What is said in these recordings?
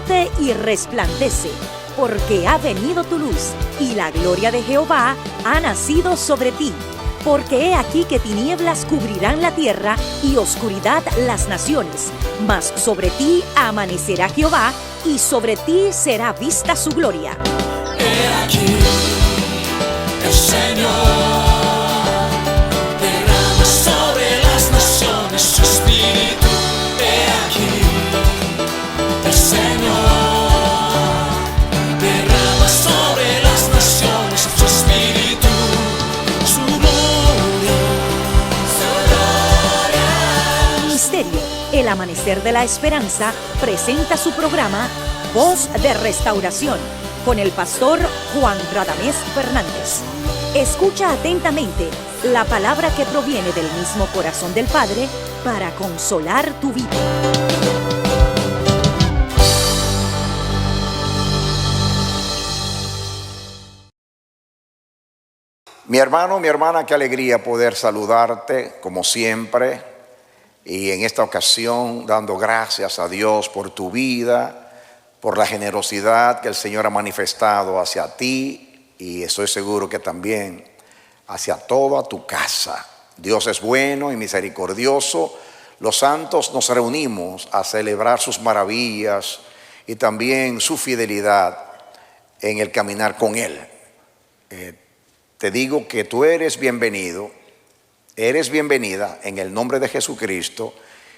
levántate y resplandece, porque ha venido tu luz, y la gloria de Jehová ha nacido sobre ti. Porque he aquí que tinieblas cubrirán la tierra, y oscuridad las naciones. Mas sobre ti amanecerá Jehová, y sobre ti será vista su gloria. He aquí, el Señor derrama sobre las naciones su espíritu. He aquí, el Señor derrama sobre las naciones su espíritu, su gloria, su gloria. Ministerio El Amanecer de la Esperanza presenta su programa Voz de Restauración con el pastor Juan Radamés Fernández. Escucha atentamente la palabra que proviene del mismo corazón del Padre para consolar tu vida. Mi hermano, mi hermana, qué alegría poder saludarte como siempre, y en esta ocasión dando gracias a Dios por tu vida, por la generosidad que el Señor ha manifestado hacia ti, y estoy seguro que también hacia toda tu casa. Dios es bueno y misericordioso. Los santos nos reunimos a celebrar sus maravillas y también su fidelidad en el caminar con Él. Te digo que tú eres bienvenido, eres bienvenida en el nombre de Jesucristo,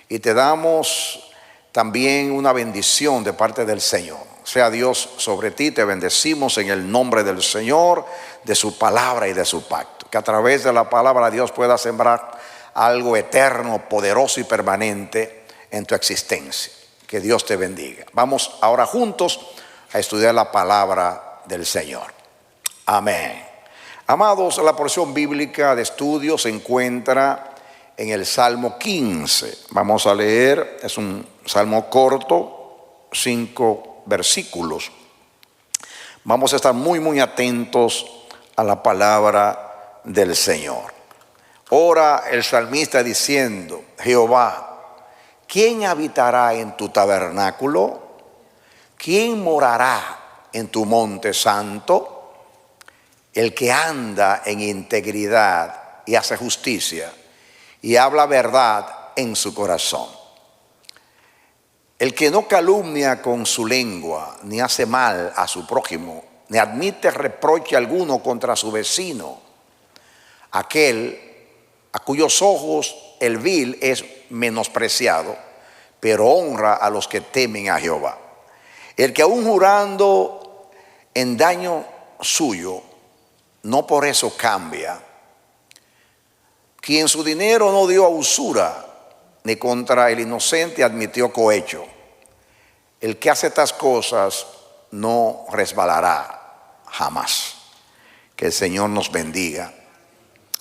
y te damos también una bendición de parte del Señor. Sea Dios sobre ti, te bendecimos en el nombre del Señor, de su palabra y de su pacto. Que a través de la palabra Dios pueda sembrar algo eterno, poderoso y permanente en tu existencia. Que Dios te bendiga. Vamos ahora juntos a estudiar la palabra del Señor. Amén. Amados, la porción bíblica de estudio se encuentra en el Salmo 15. Vamos a leer, es un salmo corto, 5 versículos. Vamos a estar muy atentos a la palabra del Señor. Ora el salmista diciendo: Jehová, ¿quién habitará en tu tabernáculo? ¿Quién morará en tu monte santo? El que anda en integridad y hace justicia y habla verdad en su corazón. El que no calumnia con su lengua, ni hace mal a su prójimo, ni admite reproche alguno contra su vecino. Aquel a cuyos ojos el vil es menospreciado, pero honra a los que temen a Jehová. El que aún jurando en daño suyo, no por eso cambia. Quien su dinero no dio a usura, ni contra el inocente admitió cohecho. El que hace estas cosas no resbalará jamás. Que el Señor nos bendiga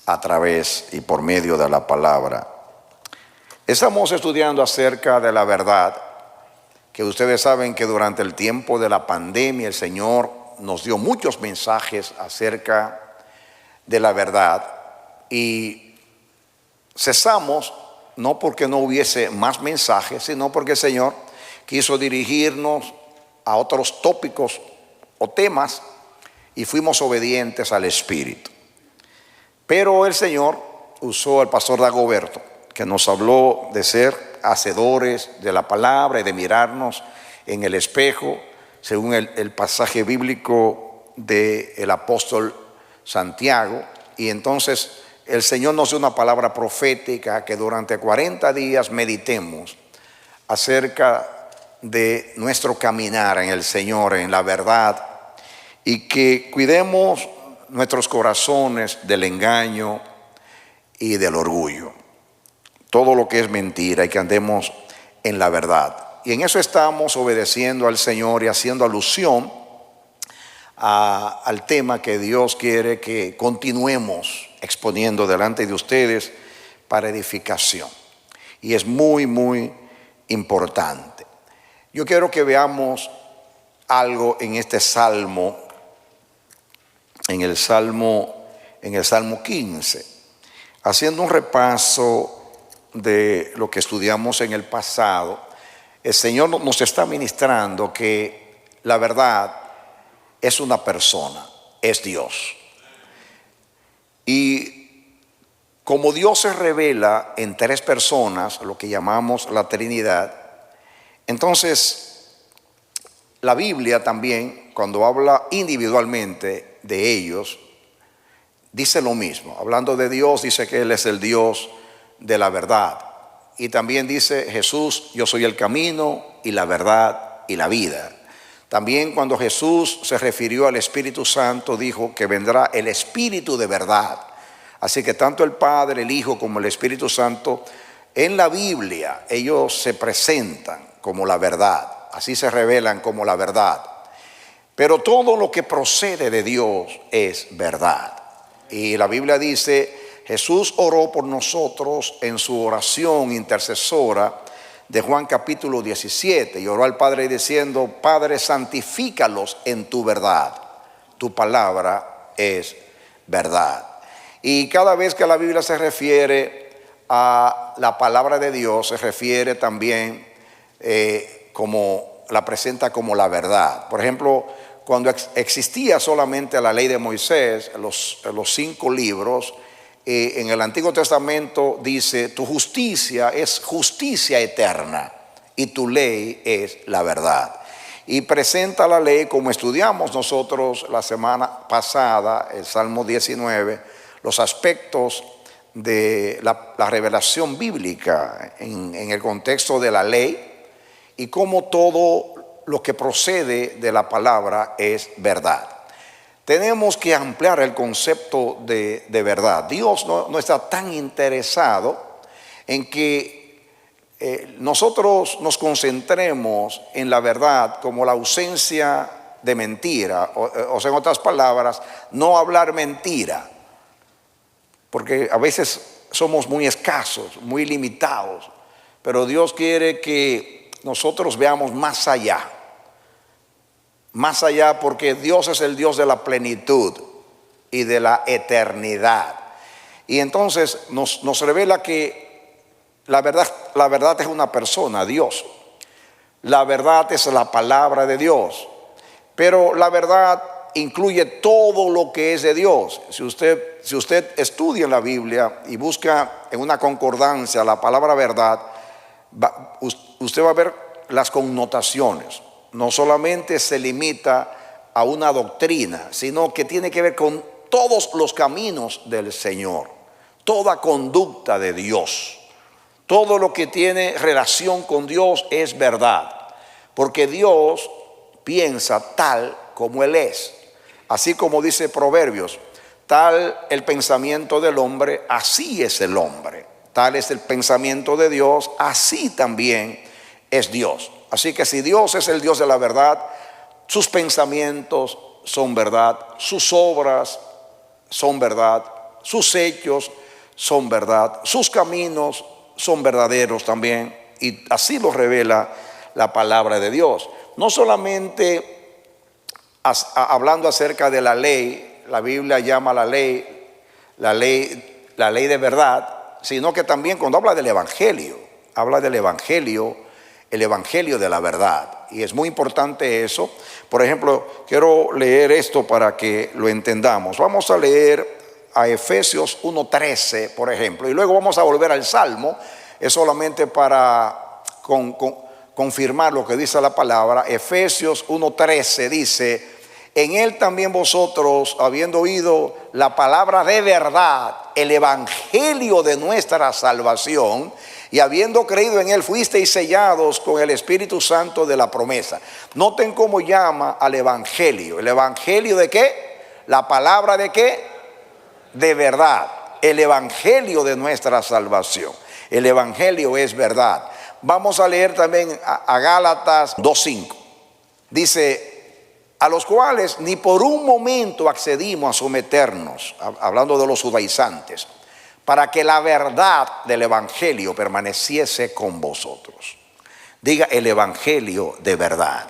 a través y por medio de la palabra. Estamos estudiando acerca de la verdad, que ustedes saben que durante el tiempo de la pandemia el Señor nos dio muchos mensajes acerca de la verdad, y cesamos no porque no hubiese más mensajes, sino porque el Señor quiso dirigirnos a otros tópicos o temas, y fuimos obedientes al Espíritu. Pero el Señor usó al pastor Dagoberto, que nos habló de ser hacedores de la palabra y de mirarnos en el espejo, según el pasaje bíblico del apóstol Santiago. Y entonces el Señor nos dio una palabra profética, que durante 40 días meditemos acerca de nuestro caminar en el Señor, en la verdad, y que cuidemos nuestros corazones del engaño y del orgullo, todo lo que es mentira, y que andemos en la verdad. Y en eso estamos obedeciendo al Señor y haciendo alusión al tema que Dios quiere que continuemos exponiendo delante de ustedes para edificación. Y es muy importante. Yo quiero que veamos algo en este salmo, en el salmo 15, haciendo un repaso de lo que estudiamos en el pasado. el Señor nos está ministrando que la verdad es una persona, es Dios. Y como Dios se revela en tres personas, lo que llamamos la Trinidad, entonces la Biblia también, cuando habla individualmente de ellos, dice lo mismo. Hablando de Dios, dice que Él es el Dios de la verdad. Y también dice Jesús: yo soy el camino y la verdad y la vida. También cuando Jesús se refirió al Espíritu Santo, dijo que vendrá el Espíritu de verdad. Así que tanto el Padre, el Hijo como el Espíritu Santo, en la Biblia ellos se presentan como la verdad. Así se revelan como la verdad. Pero todo lo que procede de Dios es verdad. Y la Biblia dice: Jesús oró por nosotros en su oración intercesora de Juan capítulo 17, y oró al Padre diciendo: Padre, santifícalos en tu verdad, tu palabra es verdad. Y cada vez que la Biblia se refiere a la palabra de Dios, se refiere también como la presenta como la verdad. Por ejemplo, cuando existía solamente la ley de Moisés, los 5 libros, en el Antiguo Testamento dice: tu justicia es justicia eterna y tu ley es la verdad. Y presenta la ley, como estudiamos nosotros la semana pasada, el Salmo 19, los aspectos de la revelación bíblica en el contexto de la ley, y cómo todo lo que procede de la palabra es verdad. Tenemos que ampliar el concepto de verdad. Dios no está tan interesado en que nosotros nos concentremos en la verdad como la ausencia de mentira, o sea, en otras palabras, no hablar mentira, porque a veces somos muy escasos, muy limitados, pero Dios quiere que nosotros veamos más allá. Más allá, porque Dios es el Dios de la plenitud y de la eternidad. Y entonces nos revela que la verdad es una persona, Dios. La verdad es la palabra de Dios. Pero la verdad incluye todo lo que es de Dios. Si usted estudia en la Biblia y busca en una concordancia la palabra verdad, usted va a ver las connotaciones. No solamente se limita a una doctrina, sino que tiene que ver con todos los caminos del Señor, toda conducta de Dios, todo lo que tiene relación con Dios es verdad, porque Dios piensa tal como Él es. Así como dice Proverbios: tal el pensamiento del hombre, así es el hombre. Tal es el pensamiento de Dios, así también es Dios. Así que si Dios es el Dios de la verdad, sus pensamientos son verdad, sus obras son verdad, sus hechos son verdad, sus caminos son verdaderos también. Y así lo revela la palabra de Dios. No solamente hablando acerca de la ley, la Biblia llama la ley de verdad, sino que también cuando habla del Evangelio, habla del Evangelio, el Evangelio de la verdad. Y es muy importante eso. Por ejemplo, quiero leer esto para que lo entendamos. Vamos a leer a Efesios 1:13, por ejemplo, y luego vamos a volver al Salmo. Es solamente para confirmar lo que dice la palabra. Efesios 1:13 dice: en él también vosotros, habiendo oído la palabra de verdad, el evangelio de nuestra salvación, y habiendo creído en él, fuisteis sellados con el Espíritu Santo de la promesa. Noten cómo llama al evangelio. ¿El evangelio de qué? ¿La palabra de qué? De verdad. El evangelio de nuestra salvación. El evangelio es verdad. Vamos a leer también a Gálatas 2:5. Dice: a los cuales ni por un momento accedimos a someternos, hablando de los judaizantes, para que la verdad del evangelio permaneciese con vosotros. Diga: el evangelio de verdad.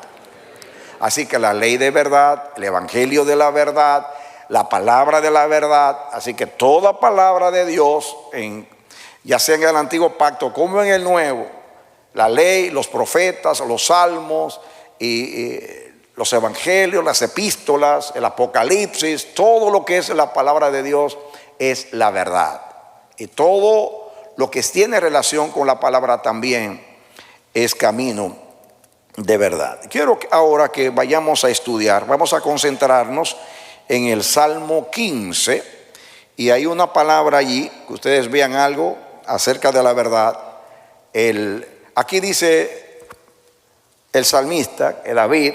Así que la ley de verdad, el evangelio de la verdad, la palabra de la verdad. Así que toda palabra de Dios, ya sea en el antiguo pacto como en el nuevo, la ley, los profetas, los salmos y los evangelios, las epístolas, el Apocalipsis, todo lo que es la palabra de Dios es la verdad. Y todo lo que tiene relación con la palabra también es camino de verdad. Quiero ahora que vayamos a estudiar, vamos a concentrarnos en el Salmo 15, y hay una palabra allí, que ustedes vean algo acerca de la verdad. Aquí dice el salmista, David: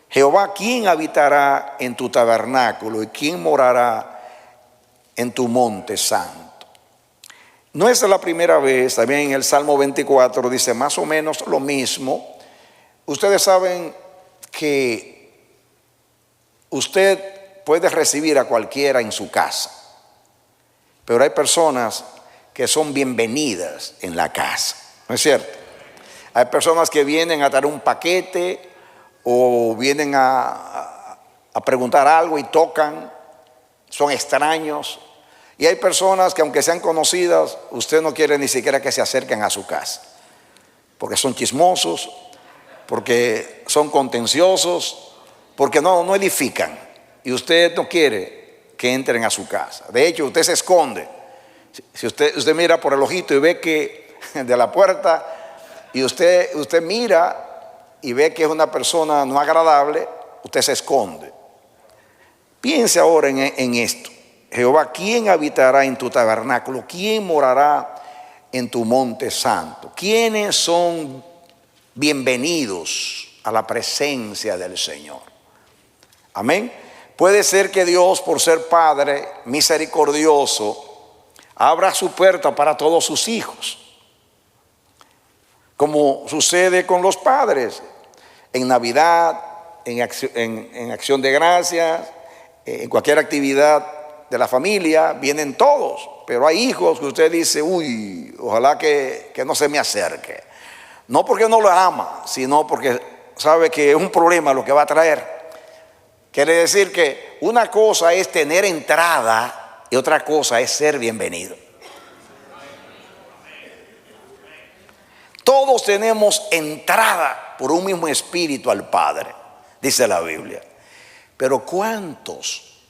Jehová, ¿quién habitará en tu tabernáculo y quién morará en tu monte santo? No es la primera vez, también en el Salmo 24 dice más o menos lo mismo. Ustedes saben que usted puede recibir a cualquiera en su casa, pero hay personas que son bienvenidas en la casa, ¿no es cierto? Hay personas que vienen a dar un paquete o vienen a preguntar algo y tocan, son extraños. Y hay personas que, aunque sean conocidas, usted no quiere ni siquiera que se acerquen a su casa, porque son chismosos, porque son contenciosos, porque no edifican, y usted no quiere que entren a su casa. De hecho, usted se esconde. Si usted mira por el ojito y ve que de la puerta, y usted mira y ve que es una persona no agradable, usted se esconde. Piense ahora en esto. Jehová, ¿quién habitará en tu tabernáculo? ¿Quién morará en tu monte santo? ¿Quiénes son bienvenidos a la presencia del Señor? Amén. Puede ser que Dios, por ser Padre misericordioso, abra su puerta para todos sus hijos, como sucede con los padres en Navidad, en acción de gracias, en cualquier actividad de la familia, vienen todos. Pero hay hijos que usted dice: uy, ojalá que no se me acerque. No porque no lo ama, sino porque sabe que es un problema lo que va a traer. Quiere decir que una cosa es tener entrada y otra cosa es ser bienvenido. Todos tenemos entrada por un mismo espíritu al Padre, dice la Biblia. Pero ¿cuántos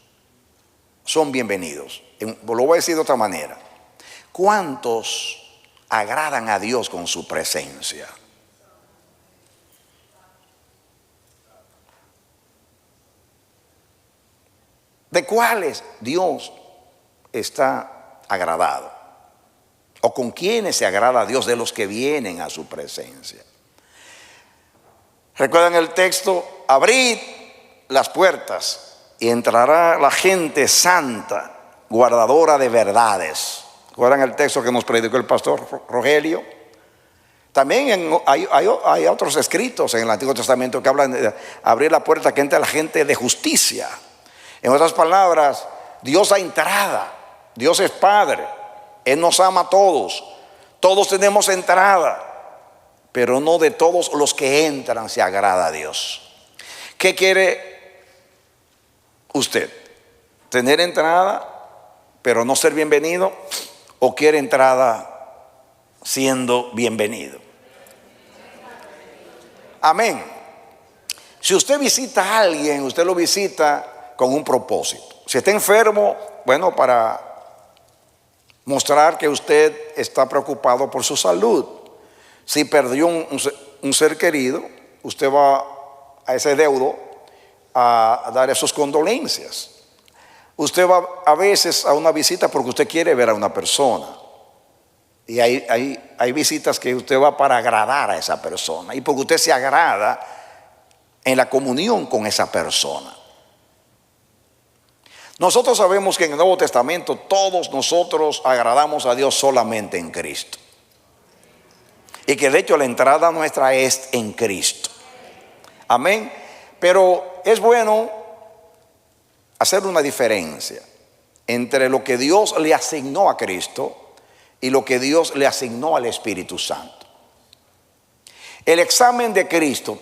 son bienvenidos? Lo voy a decir de otra manera. ¿Cuántos agradan a Dios con su presencia? ¿De cuáles Dios está agradado? ¿O con quiénes se agrada a Dios? De los que vienen a su presencia. ¿Recuerdan el texto? Abrid las puertas y entrará la gente santa, guardadora de verdades. ¿Recuerdan el texto que nos predicó el pastor Rogelio? También hay otros escritos en el Antiguo Testamento que hablan de abrir la puerta que entre la gente de justicia. En otras palabras, Dios da entrada. Dios es Padre. Él nos ama a todos. Todos tenemos entrada, pero no de todos los que entran se agrada a Dios. ¿Qué quiere usted? ¿Tener entrada pero no ser bienvenido? ¿O quiere entrada siendo bienvenido? Amén. Si usted visita a alguien, usted lo visita con un propósito. Si está enfermo, bueno, para mostrar que usted está preocupado por su salud. Si perdió un ser querido, usted va a ese deudo a dar sus condolencias. Usted va a veces a una visita porque usted quiere ver a una persona. Y hay visitas que usted va para agradar a esa persona y porque usted se agrada en la comunión con esa persona. Nosotros sabemos que en el Nuevo Testamento todos nosotros agradamos a Dios solamente en Cristo. Y que de hecho la entrada nuestra es en Cristo. Amén. Pero es bueno hacer una diferencia entre lo que Dios le asignó a Cristo y lo que Dios le asignó al Espíritu Santo. El examen de Cristo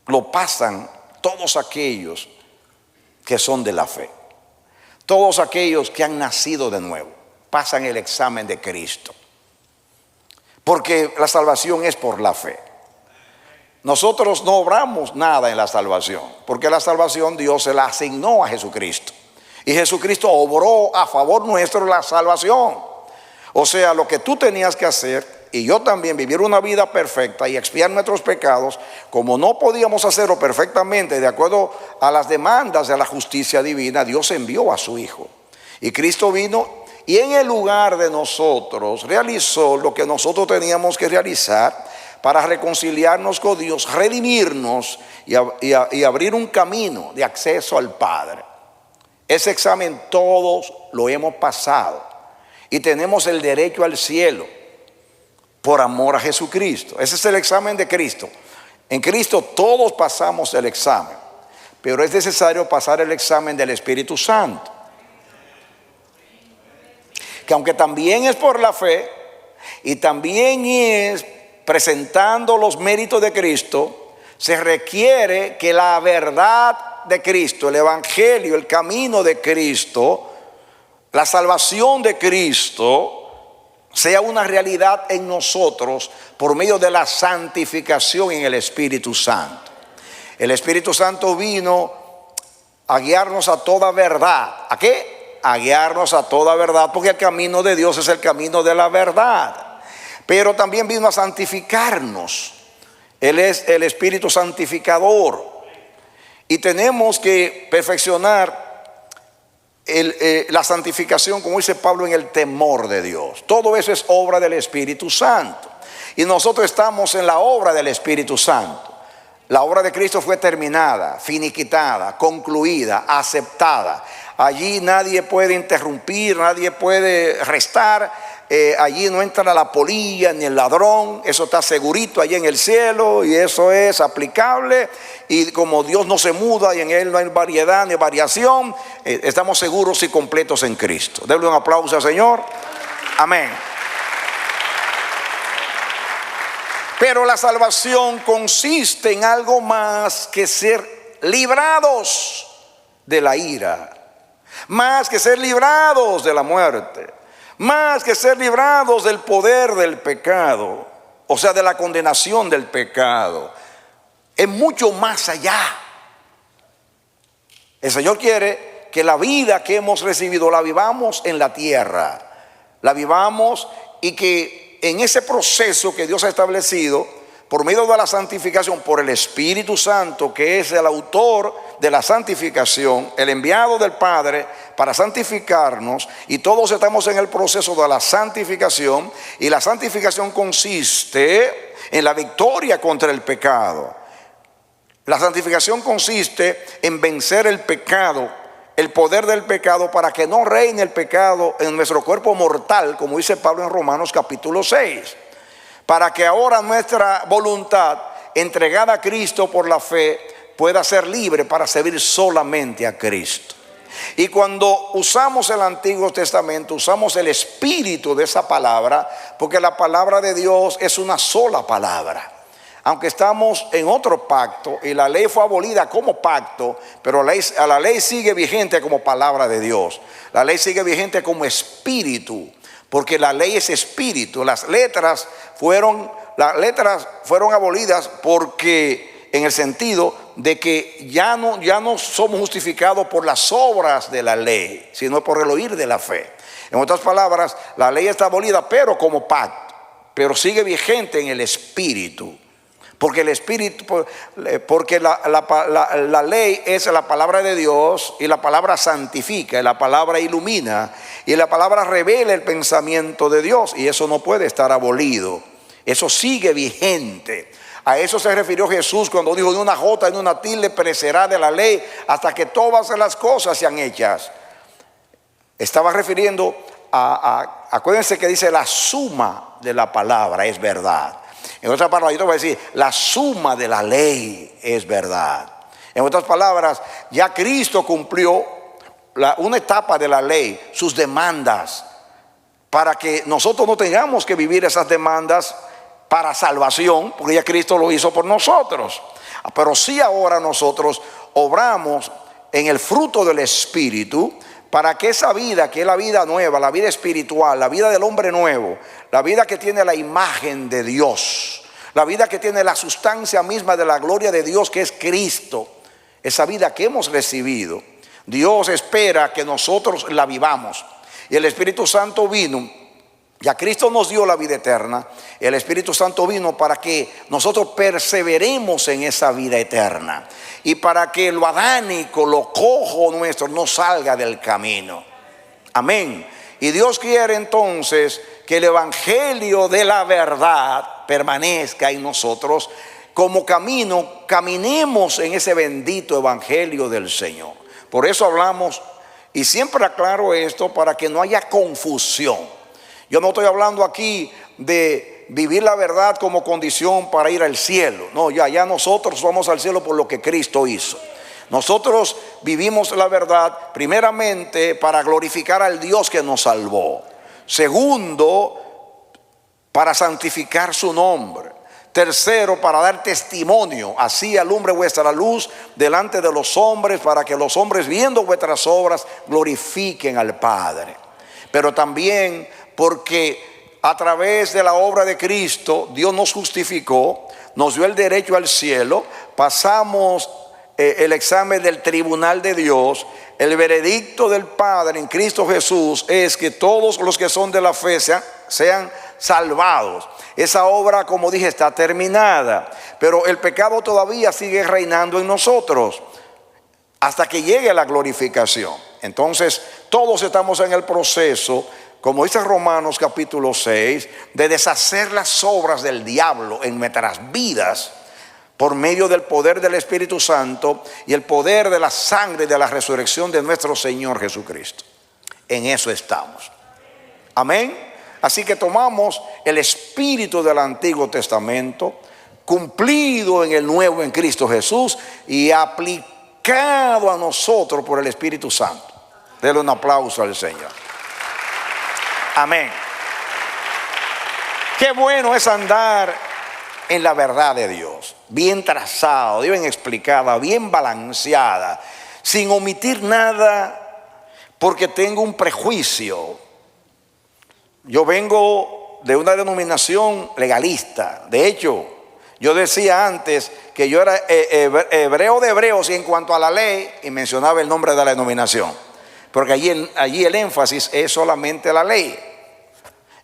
lo pasan todos aquellos que son de la fe. Todos aquellos que han nacido de nuevo pasan el examen de Cristo. Porque la salvación es por la fe. Nosotros no obramos nada en la salvación, porque la salvación Dios se la asignó a Jesucristo. Y Jesucristo obró a favor nuestro la salvación. O sea, lo que tú tenías que hacer, y yo también, vivir una vida perfecta y expiar nuestros pecados, como no podíamos hacerlo perfectamente de acuerdo a las demandas de la justicia divina, Dios envió a su Hijo. Y Cristo vino y en el lugar de nosotros realizó lo que nosotros teníamos que realizar para reconciliarnos con Dios, redimirnos y abrir un camino de acceso al Padre. Ese examen todos lo hemos pasado y tenemos el derecho al cielo por amor a Jesucristo. Ese es el examen de Cristo. En Cristo todos pasamos el examen, pero es necesario pasar el examen del Espíritu Santo, que aunque también es por la fe y también es presentando los méritos de Cristo, se requiere que la verdad de Cristo, el evangelio, el camino de Cristo, la salvación de Cristo sea una realidad en nosotros por medio de la santificación en el Espíritu Santo. El Espíritu Santo vino a guiarnos a toda verdad. ¿A qué? A guiarnos a toda verdad, porque el camino de Dios es el camino de la verdad. Pero también vino a santificarnos. Él es el Espíritu santificador. Y tenemos que perfeccionar la santificación, como dice Pablo, en el temor de Dios. Todo eso es obra del Espíritu Santo. Y nosotros estamos en la obra del Espíritu Santo. La obra de Cristo fue terminada, finiquitada, concluida, aceptada. Allí nadie puede interrumpir, nadie puede restar. Allí no entra la polilla ni el ladrón. Eso está segurito allí en el cielo y eso es aplicable. Y como Dios no se muda y en Él no hay variedad ni variación, estamos seguros y completos en Cristo. Denle un aplauso al Señor. Amén. Pero la salvación consiste en algo más que ser librados de la ira, más que ser librados de la muerte, más que ser librados del poder del pecado, o sea, de la condenación del pecado. Es mucho más allá. El Señor quiere que la vida que hemos recibido la vivamos en la tierra, la vivamos, y que en ese proceso que Dios ha establecido por medio de la santificación, por el Espíritu Santo, que es el autor de la santificación, el enviado del Padre para santificarnos, y todos estamos en el proceso de la santificación, y la santificación consiste en la victoria contra el pecado. La santificación consiste en vencer el pecado, el poder del pecado, para que no reine el pecado en nuestro cuerpo mortal, como dice Pablo en Romanos capítulo 6. Para que ahora nuestra voluntad, entregada a Cristo por la fe, pueda ser libre para servir solamente a Cristo. Y cuando usamos el Antiguo Testamento, usamos el espíritu de esa palabra, porque la palabra de Dios es una sola palabra. Aunque estamos en otro pacto y la ley fue abolida como pacto, pero la ley sigue vigente como palabra de Dios. La ley sigue vigente como espíritu, porque la ley es espíritu. Las letras fueron abolidas porque, en el sentido de que ya no somos justificados por las obras de la ley, sino por el oír de la fe. En otras palabras, la ley está abolida, pero como pacto, pero sigue vigente en el espíritu. Porque el espíritu, porque la ley es la palabra de Dios, y la palabra santifica, y la palabra ilumina, y la palabra revela el pensamiento de Dios, y eso no puede estar abolido. Eso sigue vigente. A eso se refirió Jesús cuando dijo: ni una jota ni una tilde perecerá de la ley hasta que todas las cosas sean hechas. Estaba refiriendo acuérdense que dice: la suma de la palabra es verdad. En otras palabras, yo te voy a decir: la suma de la ley es verdad. En otras palabras, ya Cristo cumplió una etapa de la ley, sus demandas, para que nosotros no tengamos que vivir esas demandas para salvación, porque ya Cristo lo hizo por nosotros. Pero sí ahora nosotros obramos en el fruto del Espíritu para que esa vida, que es la vida nueva, la vida espiritual, la vida del hombre nuevo, la vida que tiene la imagen de Dios, la vida que tiene la sustancia misma de la gloria de Dios, que es Cristo, esa vida que hemos recibido, Dios espera que nosotros la vivamos. Y el Espíritu Santo vino, ya Cristo nos dio la vida eterna, el Espíritu Santo vino para que nosotros perseveremos en esa vida eterna y para que lo adánico, lo cojo nuestro no salga del camino. Amén. Y Dios quiere entonces que el evangelio de la verdad permanezca en nosotros como camino, caminemos en ese bendito evangelio del Señor. Por eso hablamos, y siempre aclaro esto para que no haya confusión. Yo no estoy hablando aquí de vivir la verdad como condición para ir al cielo. No, ya nosotros vamos al cielo por lo que Cristo hizo. Nosotros vivimos la verdad primeramente para glorificar al Dios que nos salvó. Segundo, para santificar su nombre. Tercero, para dar testimonio. Así alumbre vuestra luz delante de los hombres, para que los hombres, viendo vuestras obras, glorifiquen al Padre. Pero también porque a través de la obra de Cristo Dios nos justificó, nos dio el derecho al cielo, pasamos el examen del tribunal de Dios. El veredicto del Padre en Cristo Jesús es que todos los que son de la fe sean salvados. Esa obra, como dije, está terminada, pero el pecado todavía sigue reinando en nosotros hasta que llegue la glorificación. Entonces todos estamos en el proceso, como dice Romanos capítulo 6, de deshacer las obras del diablo en nuestras vidas por medio del poder del Espíritu Santo y el poder de la sangre de la resurrección de nuestro Señor Jesucristo. En eso estamos. Amén. Así que tomamos el espíritu del Antiguo Testamento, cumplido en el Nuevo en Cristo Jesús y aplicado a nosotros por el Espíritu Santo. Denle un aplauso al Señor. Amén. Qué bueno es andar en la verdad de Dios, bien trazada, bien explicada, bien balanceada, sin omitir nada, porque tengo un prejuicio. Yo vengo de una denominación legalista. De hecho, yo decía antes que yo era hebreo de hebreos y en cuanto a la ley, y mencionaba el nombre de la denominación, porque allí el énfasis es solamente la ley.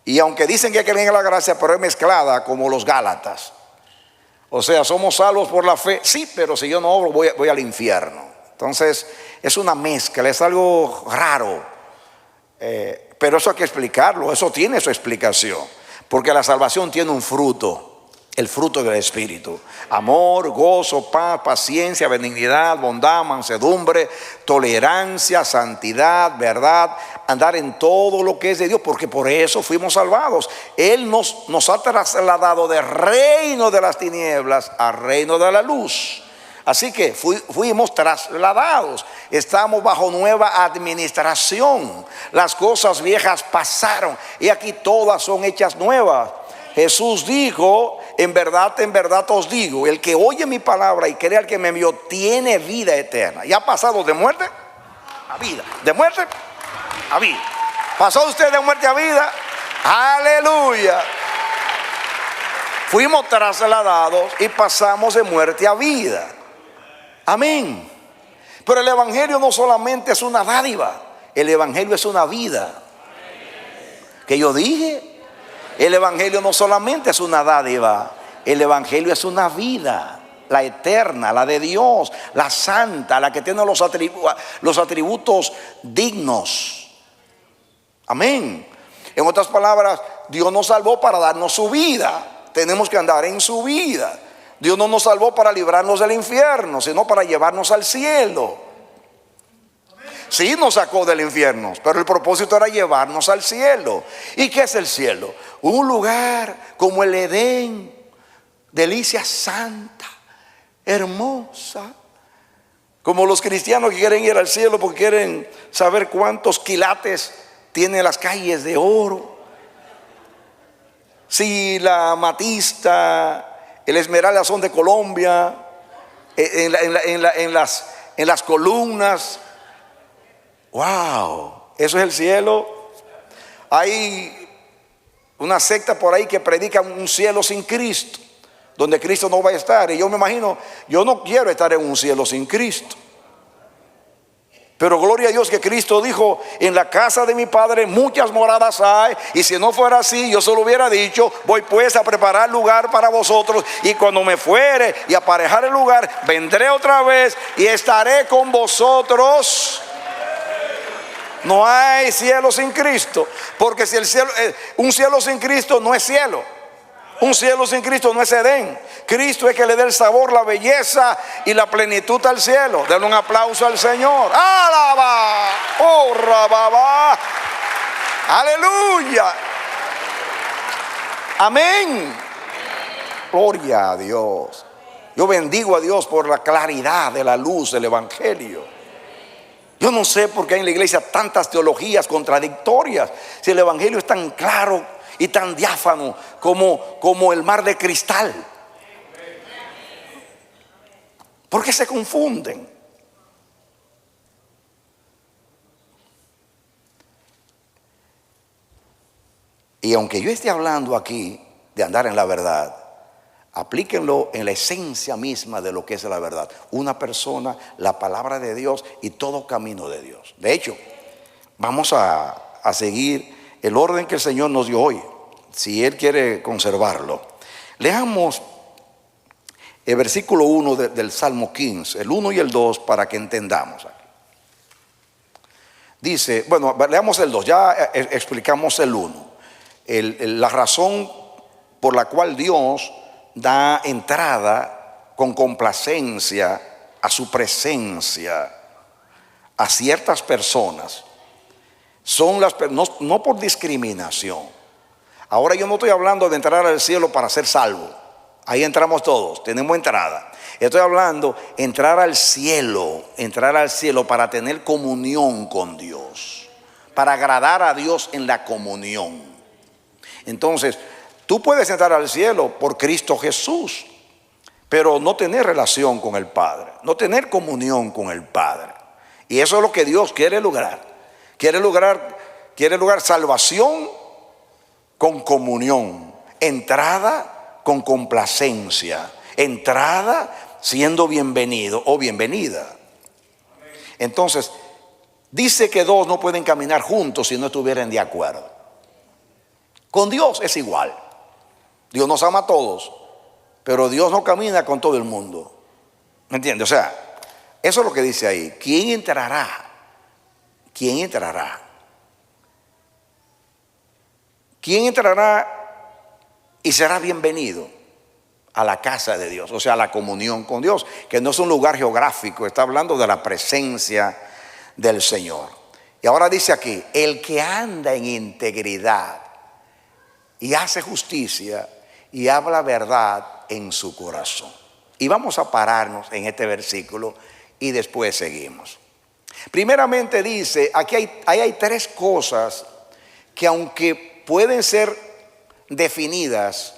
Y aunque dicen que creen en la gracia, pero es mezclada como los Gálatas. O sea, somos salvos por la fe, sí, pero si yo no obro voy al infierno. Entonces es una mezcla, es algo raro. Pero eso hay que explicarlo, eso tiene su explicación. Porque la salvación tiene un fruto, el fruto del Espíritu: amor, gozo, paz, paciencia, benignidad, bondad, mansedumbre, tolerancia, santidad, verdad, andar en todo lo que es de Dios, porque por eso fuimos salvados. Él nos ha trasladado del reino de las tinieblas al reino de la luz. Así que fuimos trasladados, estamos bajo nueva administración. Las cosas viejas pasaron y aquí todas son hechas nuevas. Jesús dijo: en verdad os digo, el que oye mi palabra y cree al que me envió tiene vida eterna. ¿Y ha pasado de muerte a vida? ¿De muerte a vida? ¿Pasó usted de muerte a vida? Aleluya. Fuimos trasladados y pasamos de muerte a vida. Amén. Pero el evangelio no solamente es una dádiva, el evangelio es una vida. Que yo dije, el evangelio no solamente es una dádiva, el evangelio es una vida, la eterna, la de Dios, la santa, la que tiene los atributos dignos. Amén. En otras palabras, Dios nos salvó para darnos su vida. Tenemos que andar en su vida. Dios no nos salvó para librarnos del infierno, sino para llevarnos al cielo. Sí, nos sacó del infierno, pero el propósito era llevarnos al cielo. ¿Y qué es el cielo? Un lugar como el Edén, delicia santa, hermosa. Como los cristianos que quieren ir al cielo porque quieren saber cuántos quilates tienen las calles de oro. Si la amatista, el esmeralda son de Colombia, en las columnas. Wow, eso es el cielo. Hay una secta por ahí que predica un cielo sin Cristo, donde Cristo no va a estar. Y yo me imagino, yo no quiero estar en un cielo sin Cristo. Pero gloria a Dios que Cristo dijo: en la casa de mi Padre muchas moradas hay. Y si no fuera así, yo solo hubiera dicho: voy pues a preparar lugar para vosotros, y cuando me fuere y aparejar el lugar, vendré otra vez y estaré con vosotros. No hay cielo sin Cristo, porque si el cielo, un cielo sin Cristo no es cielo. Un cielo sin Cristo no es Edén. Cristo es que le dé el sabor, la belleza y la plenitud al cielo. Denle un aplauso al Señor. ¡Alaba! ¡Oh, rababa! ¡Aleluya! ¡Amén! Gloria a Dios. Yo bendigo a Dios por la claridad de la luz del Evangelio. Yo no sé por qué hay en la iglesia tantas teologías contradictorias, si el Evangelio es tan claro y tan diáfano como el mar de cristal. ¿Por qué se confunden? Y aunque yo esté hablando aquí de andar en la verdad, aplíquenlo en la esencia misma de lo que es la verdad. Una persona, la palabra de Dios y todo camino de Dios. De hecho, vamos a seguir el orden que el Señor nos dio hoy, si Él quiere conservarlo. Leamos el versículo 1 del Salmo 15, el 1 y el 2, para que entendamos aquí. Dice, bueno, leamos el 2, ya explicamos el 1. La razón por la cual Dios da entrada con complacencia a su presencia a ciertas personas son no por discriminación. Ahora yo no estoy hablando de entrar al cielo para ser salvo. Ahí entramos todos, tenemos entrada. Estoy hablando entrar al cielo para tener comunión con Dios, para agradar a Dios en la comunión. Entonces, tú puedes entrar al cielo por Cristo Jesús, pero no tener relación con el Padre, no tener comunión con el Padre. Y eso es lo que Dios quiere lograr. Quiere lograr salvación con comunión, entrada con complacencia, entrada siendo bienvenido o bienvenida. Entonces, dice que dos no pueden caminar juntos si no estuvieran de acuerdo. Con Dios es igual. Dios nos ama a todos, pero Dios no camina con todo el mundo. ¿Me entiende? O sea, eso es lo que dice ahí. ¿Quién entrará? ¿Quién entrará? ¿Quién entrará y será bienvenido a la casa de Dios? O sea, a la comunión con Dios, que no es un lugar geográfico, está hablando de la presencia del Señor. Y ahora dice aquí, el que anda en integridad y hace justicia y habla verdad en su corazón. Y vamos a pararnos en este versículo y después seguimos. Primeramente dice, aquí hay tres cosas que aunque pueden ser definidas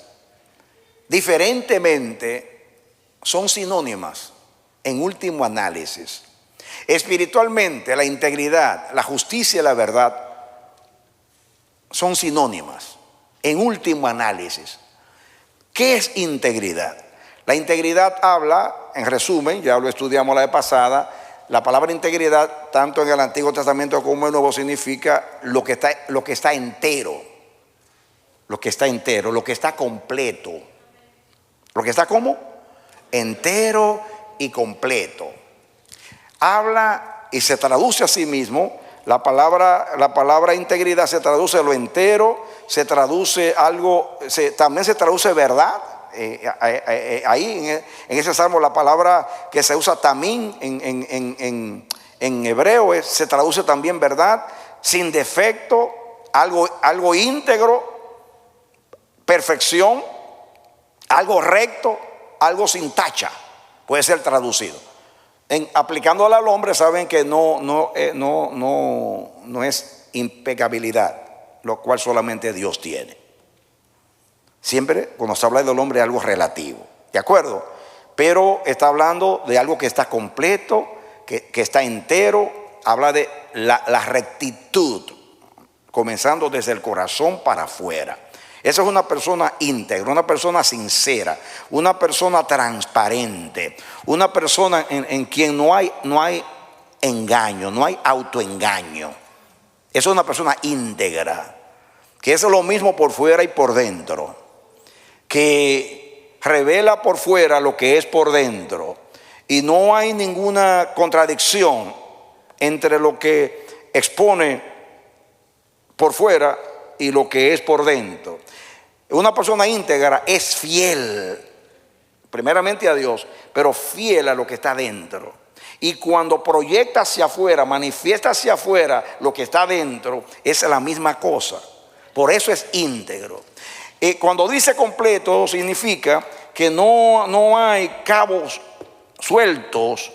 diferentemente, son sinónimas en último análisis. Espiritualmente, la integridad, la justicia y la verdad son sinónimas en último análisis. ¿Qué es integridad? La integridad habla, en resumen, ya lo estudiamos la vez pasada, la palabra integridad, tanto en el Antiguo Testamento como en el Nuevo, significa lo que está entero, lo que está entero, lo que está completo. ¿Lo que está cómo? Entero y completo. Habla y se traduce a sí mismo. La palabra integridad se traduce lo entero, se traduce algo, también se traduce verdad. Ahí en ese salmo la palabra que se usa tamín en hebreo se traduce también verdad, sin defecto, algo íntegro, perfección, algo recto, algo sin tacha, puede ser traducido. Aplicándola al hombre, saben que no es impecabilidad, lo cual solamente Dios tiene. Siempre cuando se habla del hombre es algo relativo, ¿de acuerdo? Pero está hablando de algo que está completo, que está entero, habla de la rectitud, comenzando desde el corazón para afuera. Esa es una persona íntegra, una persona sincera, una persona transparente, una persona en quien no hay engaño, no hay autoengaño. Esa es una persona íntegra, que es lo mismo por fuera y por dentro, que revela por fuera lo que es por dentro, y no hay ninguna contradicción entre lo que expone por fuera y lo que es por dentro. Una persona íntegra es fiel, primeramente a Dios, pero fiel a lo que está dentro. Y cuando proyecta hacia afuera, manifiesta hacia afuera lo que está dentro, es la misma cosa. Por eso es íntegro. Cuando dice completo, significa que no hay cabos sueltos,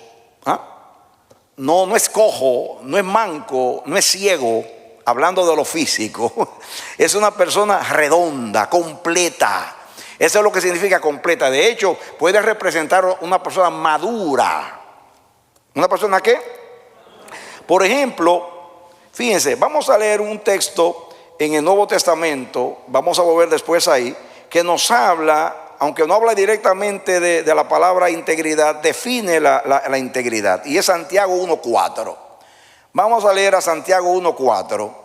no es cojo, no es manco, no es ciego. Hablando de lo físico, es una persona redonda, completa. Eso es lo que significa completa. De hecho, puede representar una persona madura. ¿Una persona qué? Por ejemplo, fíjense, vamos a leer un texto en el Nuevo Testamento, vamos a volver después ahí, que nos habla, aunque no habla directamente de la palabra integridad, define la integridad. Y es Santiago 1:4. Vamos a leer a Santiago 1:4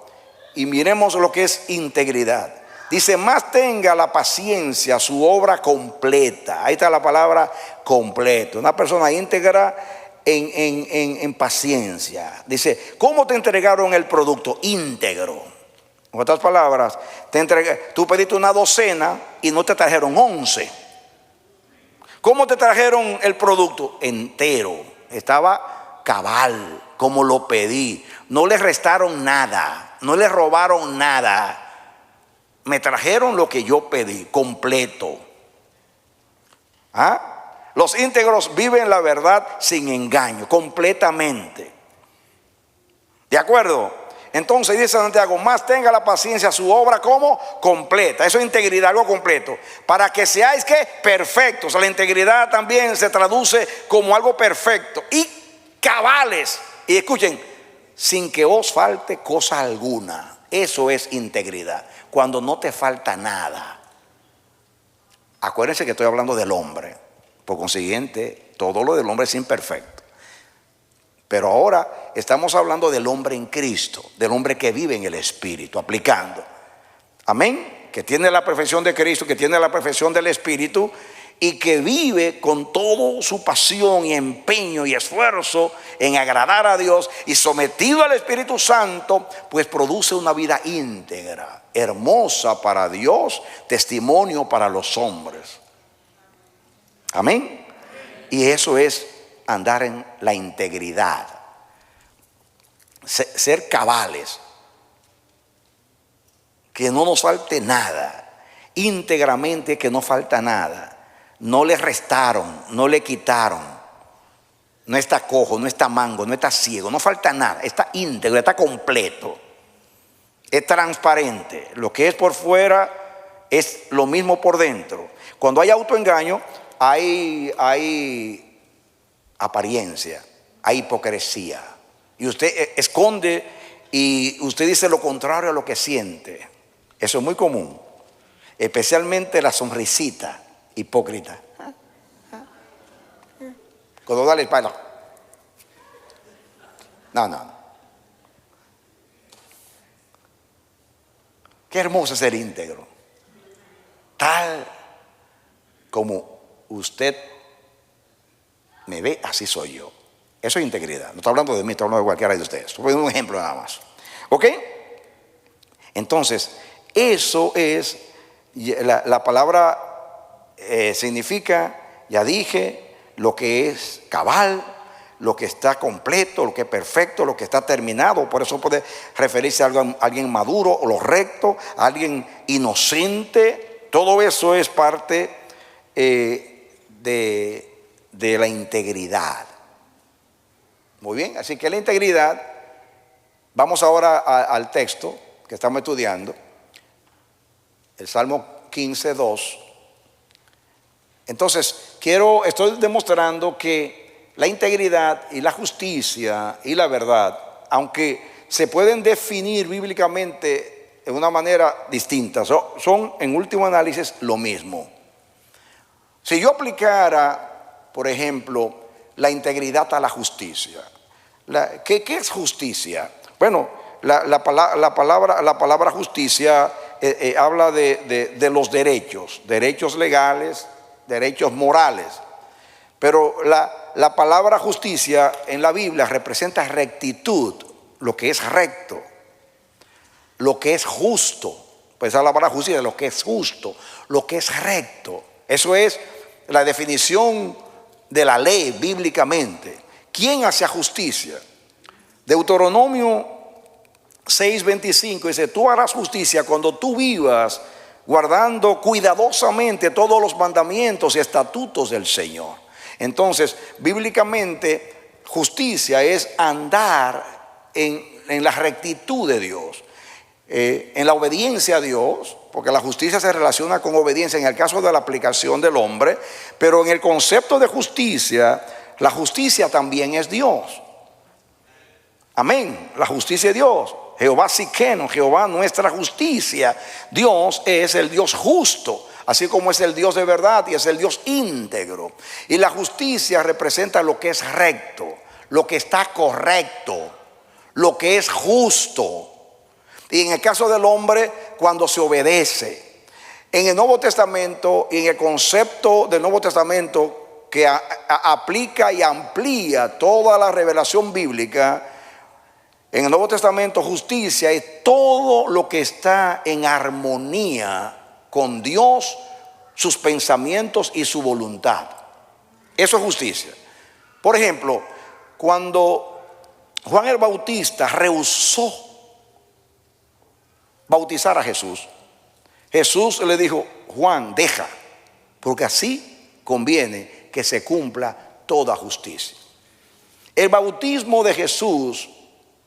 y miremos lo que es integridad. Dice, más tenga la paciencia su obra completa. Ahí está la palabra completo. Una persona íntegra en paciencia. Dice, ¿cómo te entregaron el producto? Íntegro. En otras palabras, tú pediste una docena y no te trajeron 11. ¿Cómo te trajeron el producto? Entero. Estaba cabal, como lo pedí. No le restaron nada, no le robaron nada. Me trajeron lo que yo pedí, completo. Los íntegros viven la verdad sin engaño, completamente. ¿De acuerdo? Entonces dice Santiago, más tenga la paciencia su obra como completa. Eso es integridad, algo completo. Para que seáis ¿qué? Perfectos. La integridad también se traduce como algo perfecto. Y cabales. Y escuchen, sin que os falte cosa alguna. Eso es integridad. Cuando no te falta nada. Acuérdense que estoy hablando del hombre. Por consiguiente, todo lo del hombre es imperfecto. Pero ahora estamos hablando del hombre en Cristo, del hombre que vive en el Espíritu, aplicando. Amén. Que tiene la perfección de Cristo, que tiene la perfección del Espíritu y que vive con toda su pasión y empeño y esfuerzo en agradar a Dios y sometido al Espíritu Santo, pues produce una vida íntegra, hermosa para Dios, testimonio para los hombres. Amén. Y eso es andar en la integridad, ser cabales, que no nos falte nada, íntegramente que no falta nada, no le restaron, no le quitaron, no está cojo, no está mango, no está ciego, no falta nada, está íntegro, está completo, es transparente, lo que es por fuera es lo mismo por dentro. Cuando hay autoengaño, hay apariencia, hay hipocresía. Y usted esconde y usted dice lo contrario a lo que siente. Eso es muy común. Especialmente la sonrisita hipócrita. Cuando da la espalda. No. Qué hermoso ser íntegro. Tal como usted me ve, así soy yo. Eso es integridad. No estoy hablando de mí, estoy hablando de cualquiera de ustedes. Estoy poniendo un ejemplo nada más. ¿Ok? Entonces, eso es, la palabra significa, ya dije, lo que es cabal, lo que está completo, lo que es perfecto, lo que está terminado. Por eso puede referirse a alguien maduro, o lo recto, a alguien inocente. Todo eso es parte de la integridad. Muy bien, así que la integridad, vamos ahora al texto que estamos estudiando, el Salmo 15:2. Entonces, estoy demostrando que la integridad y la justicia y la verdad aunque se pueden definir bíblicamente de una manera distinta, son en último análisis lo mismo. Si yo aplicara, por ejemplo, la integridad a la justicia, ¿qué es justicia? Bueno, la palabra justicia habla de los derechos legales, derechos morales. Pero la palabra justicia en la Biblia representa rectitud, lo que es recto, lo que es justo. Pues esa es la palabra justicia, lo que es justo, lo que es recto. Eso es la definición de la ley bíblicamente. ¿Quién hace justicia? Deuteronomio 6:25 dice: tú harás justicia cuando tú vivas guardando cuidadosamente todos los mandamientos y estatutos del Señor. Entonces, bíblicamente, justicia es andar en la rectitud de Dios, en la obediencia a Dios, porque la justicia se relaciona con obediencia en el caso de la aplicación del hombre, pero en el concepto de justicia, la justicia también es Dios. Amén, la justicia es Dios. Jehová Siqueno, Jehová nuestra justicia. Dios es el Dios justo, así como es el Dios de verdad y es el Dios íntegro. Y la justicia representa lo que es recto, lo que está correcto, lo que es justo. Y en el caso del hombre, cuando se obedece. En el Nuevo Testamento y en el concepto del Nuevo Testamento que aplica y amplía toda la revelación bíblica, en el Nuevo Testamento justicia es todo lo que está en armonía con Dios, sus pensamientos y su voluntad. Eso es justicia. Por ejemplo, cuando Juan el Bautista rehusó bautizar a Jesús, Jesús le dijo: Juan, deja, porque así conviene que se cumpla toda justicia. El bautismo de Jesús,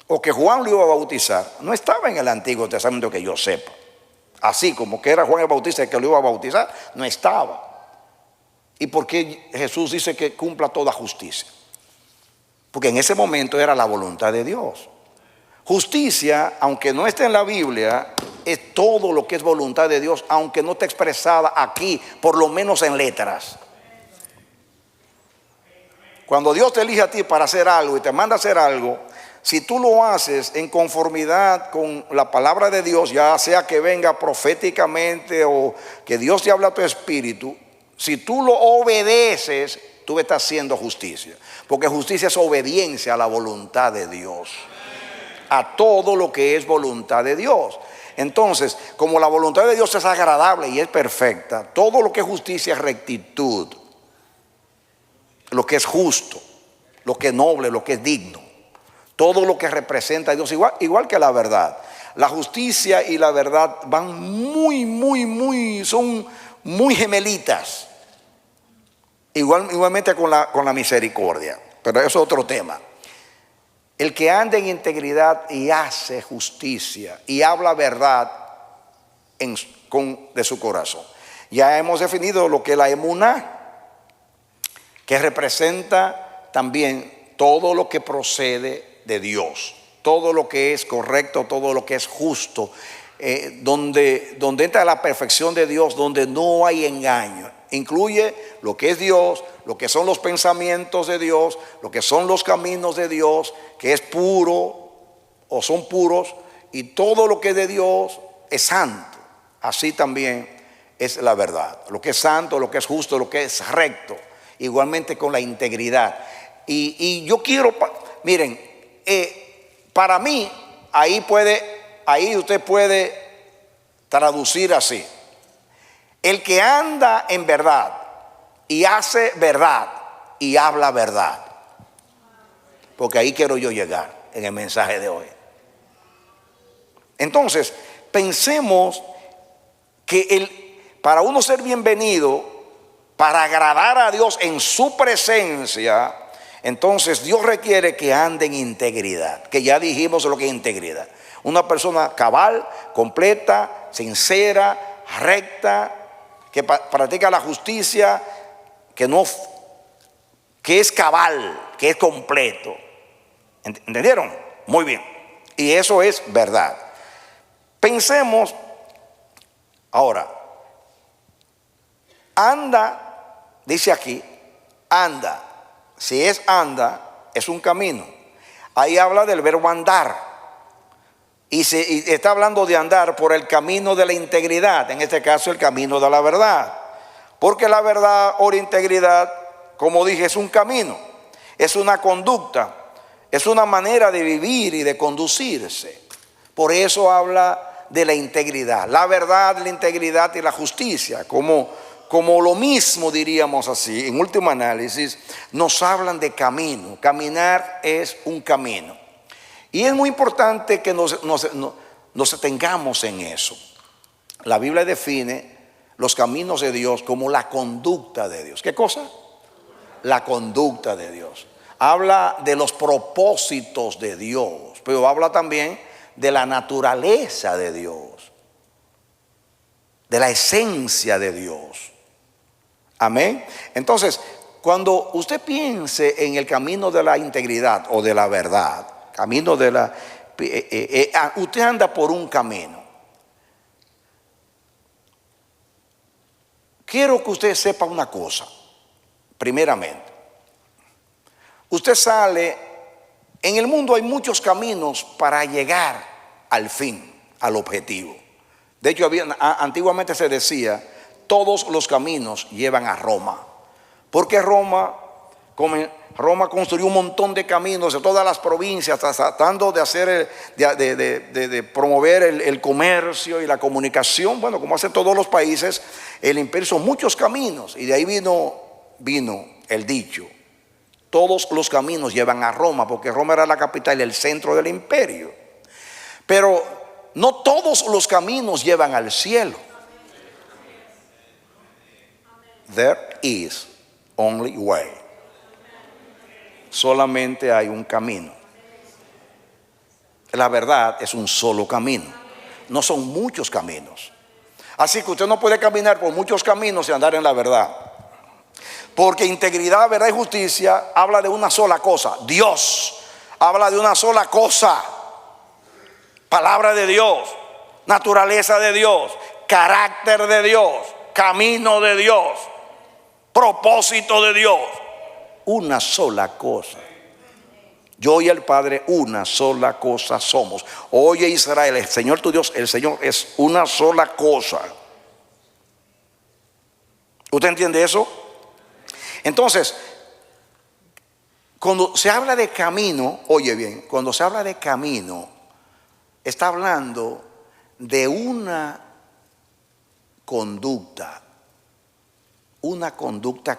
o que Juan lo iba a bautizar, no estaba en el Antiguo Testamento que yo sepa. Así como que era Juan el Bautista el que lo iba a bautizar, no estaba. ¿Y por qué Jesús dice que cumpla toda justicia? Porque en ese momento era la voluntad de Dios. Justicia, aunque no esté en la Biblia, es todo lo que es voluntad de Dios, aunque no esté expresada aquí, por lo menos en letras. Cuando Dios te elige a ti para hacer algo y te manda a hacer algo, si tú lo haces en conformidad con la palabra de Dios, ya sea que venga proféticamente o que Dios te hable a tu espíritu, si tú lo obedeces, tú estás haciendo justicia. Porque justicia es obediencia a la voluntad de Dios, a todo lo que es voluntad de Dios. Entonces, como la voluntad de Dios es agradable y es perfecta, todo lo que es justicia es rectitud, lo que es justo, lo que es noble, lo que es digno. Todo lo que representa a Dios, igual que la verdad. La justicia y la verdad van son muy gemelitas. Igualmente con la misericordia. Pero eso es otro tema. El que anda en integridad y hace justicia y habla verdad de su corazón. Ya hemos definido lo que es la emuná, que representa también todo lo que procede de Dios, todo lo que es correcto, todo lo que es justo, donde entra la perfección de Dios, donde no hay engaño. Incluye lo que es Dios, lo que son los pensamientos de Dios, lo que son los caminos de Dios, que es puro o son puros, y todo lo que es de Dios es santo. Así también es la verdad, lo que es santo, lo que es justo, lo que es recto, igualmente con la integridad. Y yo quiero, miren, para mí, ahí usted puede traducir así: el que anda en verdad y hace verdad y habla verdad. Porque ahí quiero yo llegar en el mensaje de hoy. Entonces, pensemos que para uno ser bienvenido, para agradar a Dios en su presencia, entonces Dios requiere que ande en integridad, que ya dijimos lo que es integridad. Una persona cabal, completa, sincera, recta, que practica la justicia, que es cabal, que es completo. ¿Entendieron? Muy bien. Y eso es verdad. Pensemos ahora. Anda, dice aquí, anda. Si es anda, es un camino. Ahí habla del verbo andar. Y está hablando de andar por el camino de la integridad. En este caso, el camino de la verdad. Porque la verdad o la integridad, como dije, es un camino. Es una conducta. Es una manera de vivir y de conducirse. Por eso habla de la integridad. La verdad, la integridad y la justicia. Como lo mismo, diríamos así, en último análisis, nos hablan de camino. Caminar es un camino. Y es muy importante que nos detengamos en eso. La Biblia define los caminos de Dios como la conducta de Dios. ¿Qué cosa? La conducta de Dios. Habla de los propósitos de Dios, pero habla también de la naturaleza de Dios, de la esencia de Dios. Amén. Entonces, cuando usted piense en el camino de la integridad o de la verdad, camino de la... usted anda por un camino. Quiero que usted sepa una cosa. Primeramente, usted sale, en el mundo hay muchos caminos para llegar al fin, al objetivo. De hecho, antiguamente se decía, todos los caminos llevan a Roma. Porque Roma construyó un montón de caminos de todas las provincias, tratando de hacer, de promover el comercio y la comunicación. Bueno, como hacen todos los países, el imperio son muchos caminos. Y de ahí vino el dicho: todos los caminos llevan a Roma, porque Roma era la capital y el centro del imperio. Pero no todos los caminos llevan al cielo. There is only way. Solamente hay un camino. La verdad es un solo camino. No son muchos caminos. Así que usted no puede caminar por muchos caminos y andar en la verdad. Porque integridad, verdad y justicia habla de una sola cosa. Dios habla de una sola cosa. Palabra de Dios, naturaleza de Dios, carácter de Dios, camino de Dios, propósito de Dios. Una sola cosa. Yo y el Padre una sola cosa somos. Oye Israel, el Señor tu Dios, el Señor es una sola cosa. ¿Usted entiende eso? Entonces, cuando se habla de camino, oye bien, cuando se habla de camino, está hablando de una conducta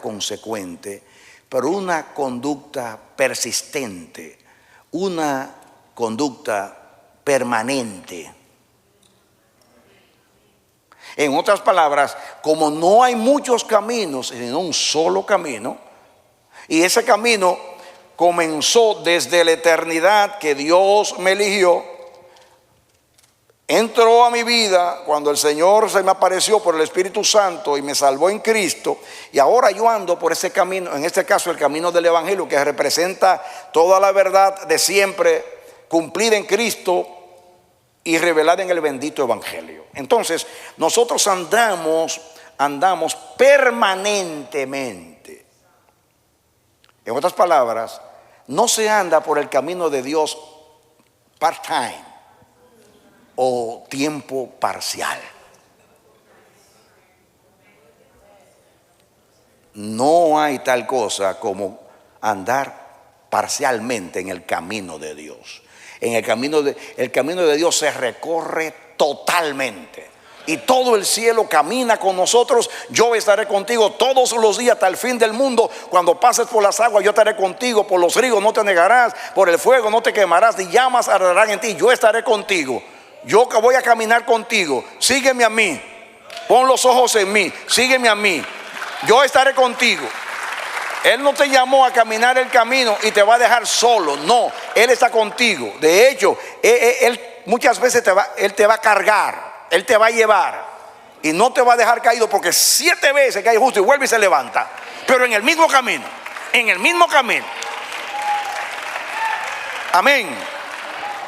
consecuente, pero una conducta persistente, una conducta permanente. En otras palabras, como no hay muchos caminos, sino un solo camino, y ese camino comenzó desde la eternidad que Dios me eligió, entró a mi vida cuando el Señor se me apareció por el Espíritu Santo y me salvó en Cristo, y ahora yo ando por ese camino, en este caso el camino del Evangelio, que representa toda la verdad de siempre cumplida en Cristo y revelada en el bendito Evangelio. Entonces nosotros andamos permanentemente. En otras palabras, no se anda por el camino de Dios part-time o tiempo parcial. No hay tal cosa como andar parcialmente en el camino de Dios. El camino de Dios se recorre totalmente. Y todo el cielo camina con nosotros. Yo estaré contigo todos los días hasta el fin del mundo. Cuando pases por las aguas, yo estaré contigo. Por los ríos no te negarás. Por el fuego no te quemarás. Ni llamas arderán en ti. Yo estaré contigo. Yo que voy a caminar contigo. Sígueme a mí. Pon los ojos en mí. Sígueme a mí. Yo estaré contigo. Él no te llamó a caminar el camino y te va a dejar solo. No, Él está contigo. De hecho, Él muchas veces Él te va a cargar. Él te va a llevar. Y no te va a dejar caído, porque 7 veces cae justo y vuelve y se levanta. Pero en el mismo camino. En el mismo camino. Amén.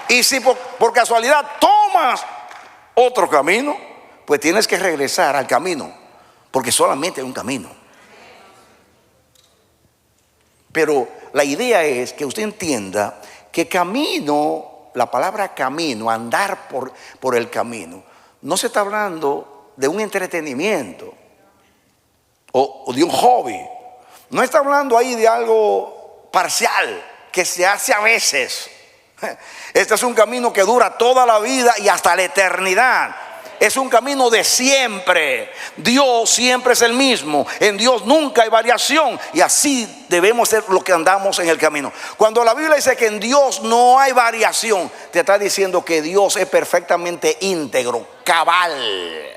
Y si por casualidad tomas otro camino, pues tienes que regresar al camino, porque solamente hay un camino. Pero la idea es que usted entienda que camino, la palabra camino, andar por el camino, no se está hablando de un entretenimiento o de un hobby. No está hablando ahí de algo parcial que se hace a veces. Este es un camino que dura toda la vida y hasta la eternidad. Es un camino de siempre. Dios siempre es el mismo. En Dios nunca hay variación. Y así debemos ser los que andamos en el camino. Cuando la Biblia dice que en Dios no hay variación, te está diciendo que Dios es perfectamente íntegro, cabal.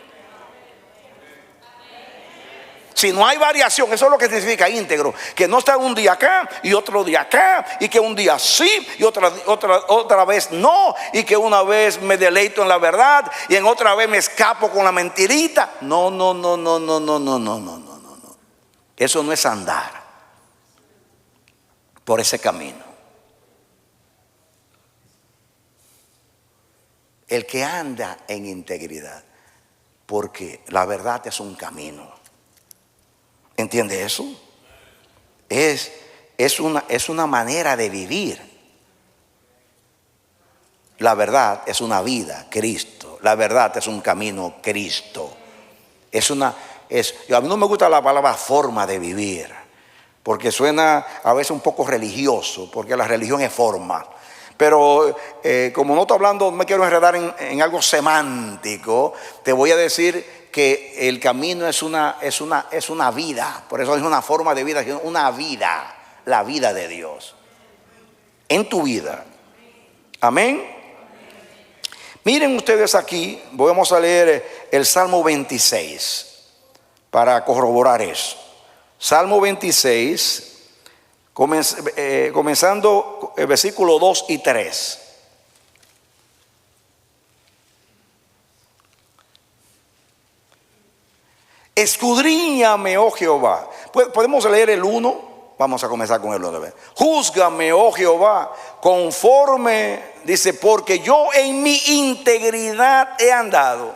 Si no hay variación, eso es lo que significa íntegro. Que no está un día acá y otro día acá, y que un día sí y otra vez no, y que una vez me deleito en la verdad y en otra vez me escapo con la mentirita. No. Eso no es andar por ese camino. El que anda en integridad, porque la verdad es un camino. ¿Entiende eso? Es una manera de vivir. La verdad es una vida, Cristo. La verdad es un camino, Cristo. A mí no me gusta la palabra forma de vivir, porque suena a veces un poco religioso, porque la religión es forma. Pero como no estoy hablando, no me quiero enredar en algo semántico, te voy a decir que el camino es una vida. Por eso es una forma de vida, una vida, la vida de Dios en tu vida. Amén. Miren ustedes aquí, vamos a leer el Salmo 26 para corroborar eso. Salmo 26, comenzando el versículo 2 y 3. Escudriñame, oh Jehová. Podemos leer el 1. Vamos a comenzar con el 1. Júzgame, oh Jehová, conforme, dice, porque yo en mi integridad he andado.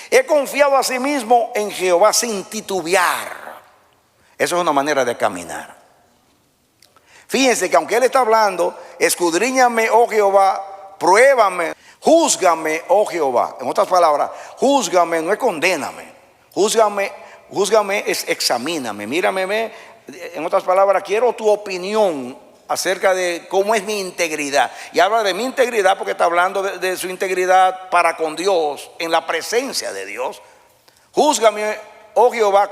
He confiado a sí mismo en Jehová sin titubear. Eso es una manera de caminar. Fíjense que aunque él está hablando, escudriñame, oh Jehová, pruébame, júzgame, oh Jehová. En otras palabras, júzgame no es condéname. Júzgame es examíname, mírame. En otras palabras, quiero tu opinión acerca de cómo es mi integridad. Y habla de mi integridad porque está hablando de su integridad para con Dios, en la presencia de Dios. Júzgame, oh Jehová,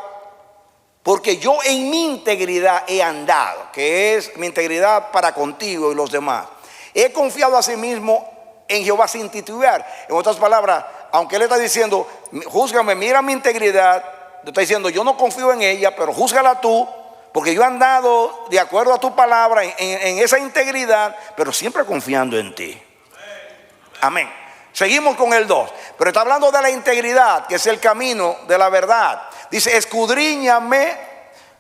porque yo en mi integridad he andado, que es mi integridad para contigo y los demás. He confiado a sí mismo en Jehová sin titubear. En otras palabras, aunque él está diciendo, júzgame, mira mi integridad, le está diciendo, yo no confío en ella, pero júzgala tú, porque yo he andado de acuerdo a tu palabra en esa integridad, pero siempre confiando en ti. Amén. Seguimos con el 2, pero está hablando de la integridad, que es el camino de la verdad. Dice, escudriñame.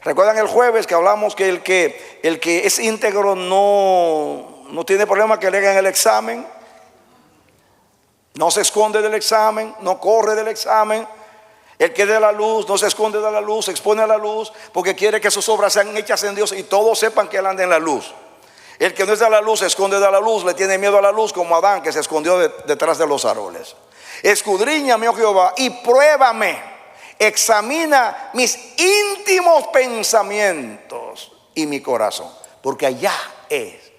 ¿Recuerdan el jueves que hablamos que el que es íntegro no tiene problema que le hagan el examen? No se esconde del examen, no corre del examen. El que es de la luz no se esconde de la luz, se expone a la luz, porque quiere que sus obras sean hechas en Dios y todos sepan que él anda en la luz. El que no es de la luz se esconde de la luz, le tiene miedo a la luz, como Adán, que se escondió detrás de los árboles. Escudriñame, oh Jehová, y pruébame. Examina mis íntimos pensamientos y mi corazón, porque allá es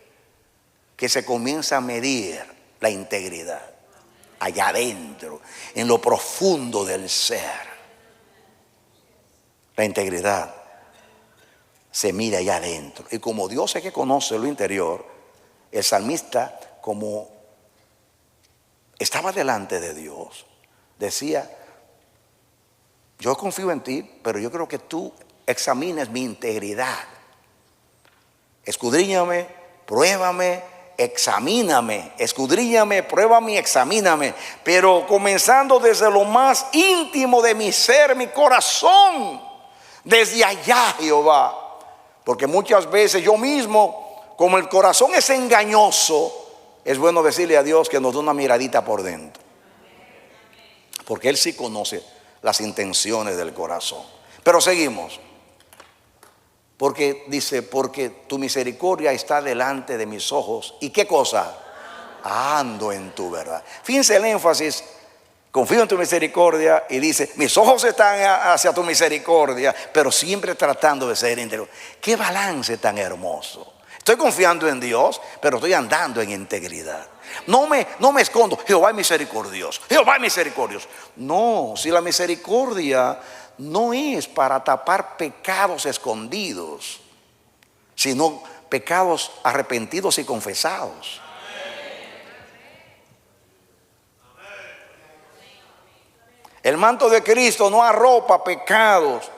que se comienza a medir la integridad. Allá adentro, en lo profundo del ser. La integridad se mira allá adentro. Y como Dios es que conoce lo interior, el salmista, como estaba delante de Dios, decía, yo confío en ti, pero yo creo que tú examines mi integridad. Escudriñame, pruébame, examíname, escudriñame, pruébame, examíname, pero comenzando desde lo más íntimo de mi ser, mi corazón, desde allá, Jehová, porque muchas veces yo mismo, como el corazón es engañoso, es bueno decirle a Dios que nos dé una miradita por dentro, porque Él sí conoce las intenciones del corazón. Pero seguimos. Porque dice, porque tu misericordia está delante de mis ojos. ¿Y qué cosa? Ando en tu verdad. Fíjense el énfasis. Confío en tu misericordia, y dice, mis ojos están hacia tu misericordia, pero siempre tratando de ser íntegro. Qué balance tan hermoso. Estoy confiando en Dios, pero estoy andando en integridad. No me escondo. Jehová es misericordioso. Jehová es misericordioso. No, si la misericordia no es para tapar pecados escondidos, sino pecados arrepentidos y confesados. El manto de Cristo no arropa pecados,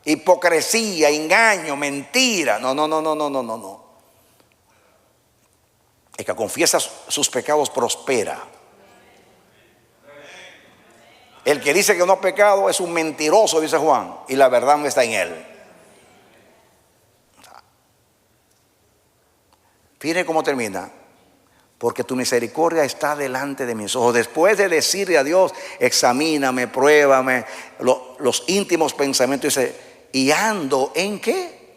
hipocresía, engaño, mentira. No. El que confiesa sus pecados prospera. El que dice que no ha pecado es un mentiroso, dice Juan, y la verdad no está en él. Fíjense cómo termina. Porque tu misericordia está delante de mis ojos. Después de decirle a Dios, examíname, pruébame los íntimos pensamientos, dice, y ando en qué?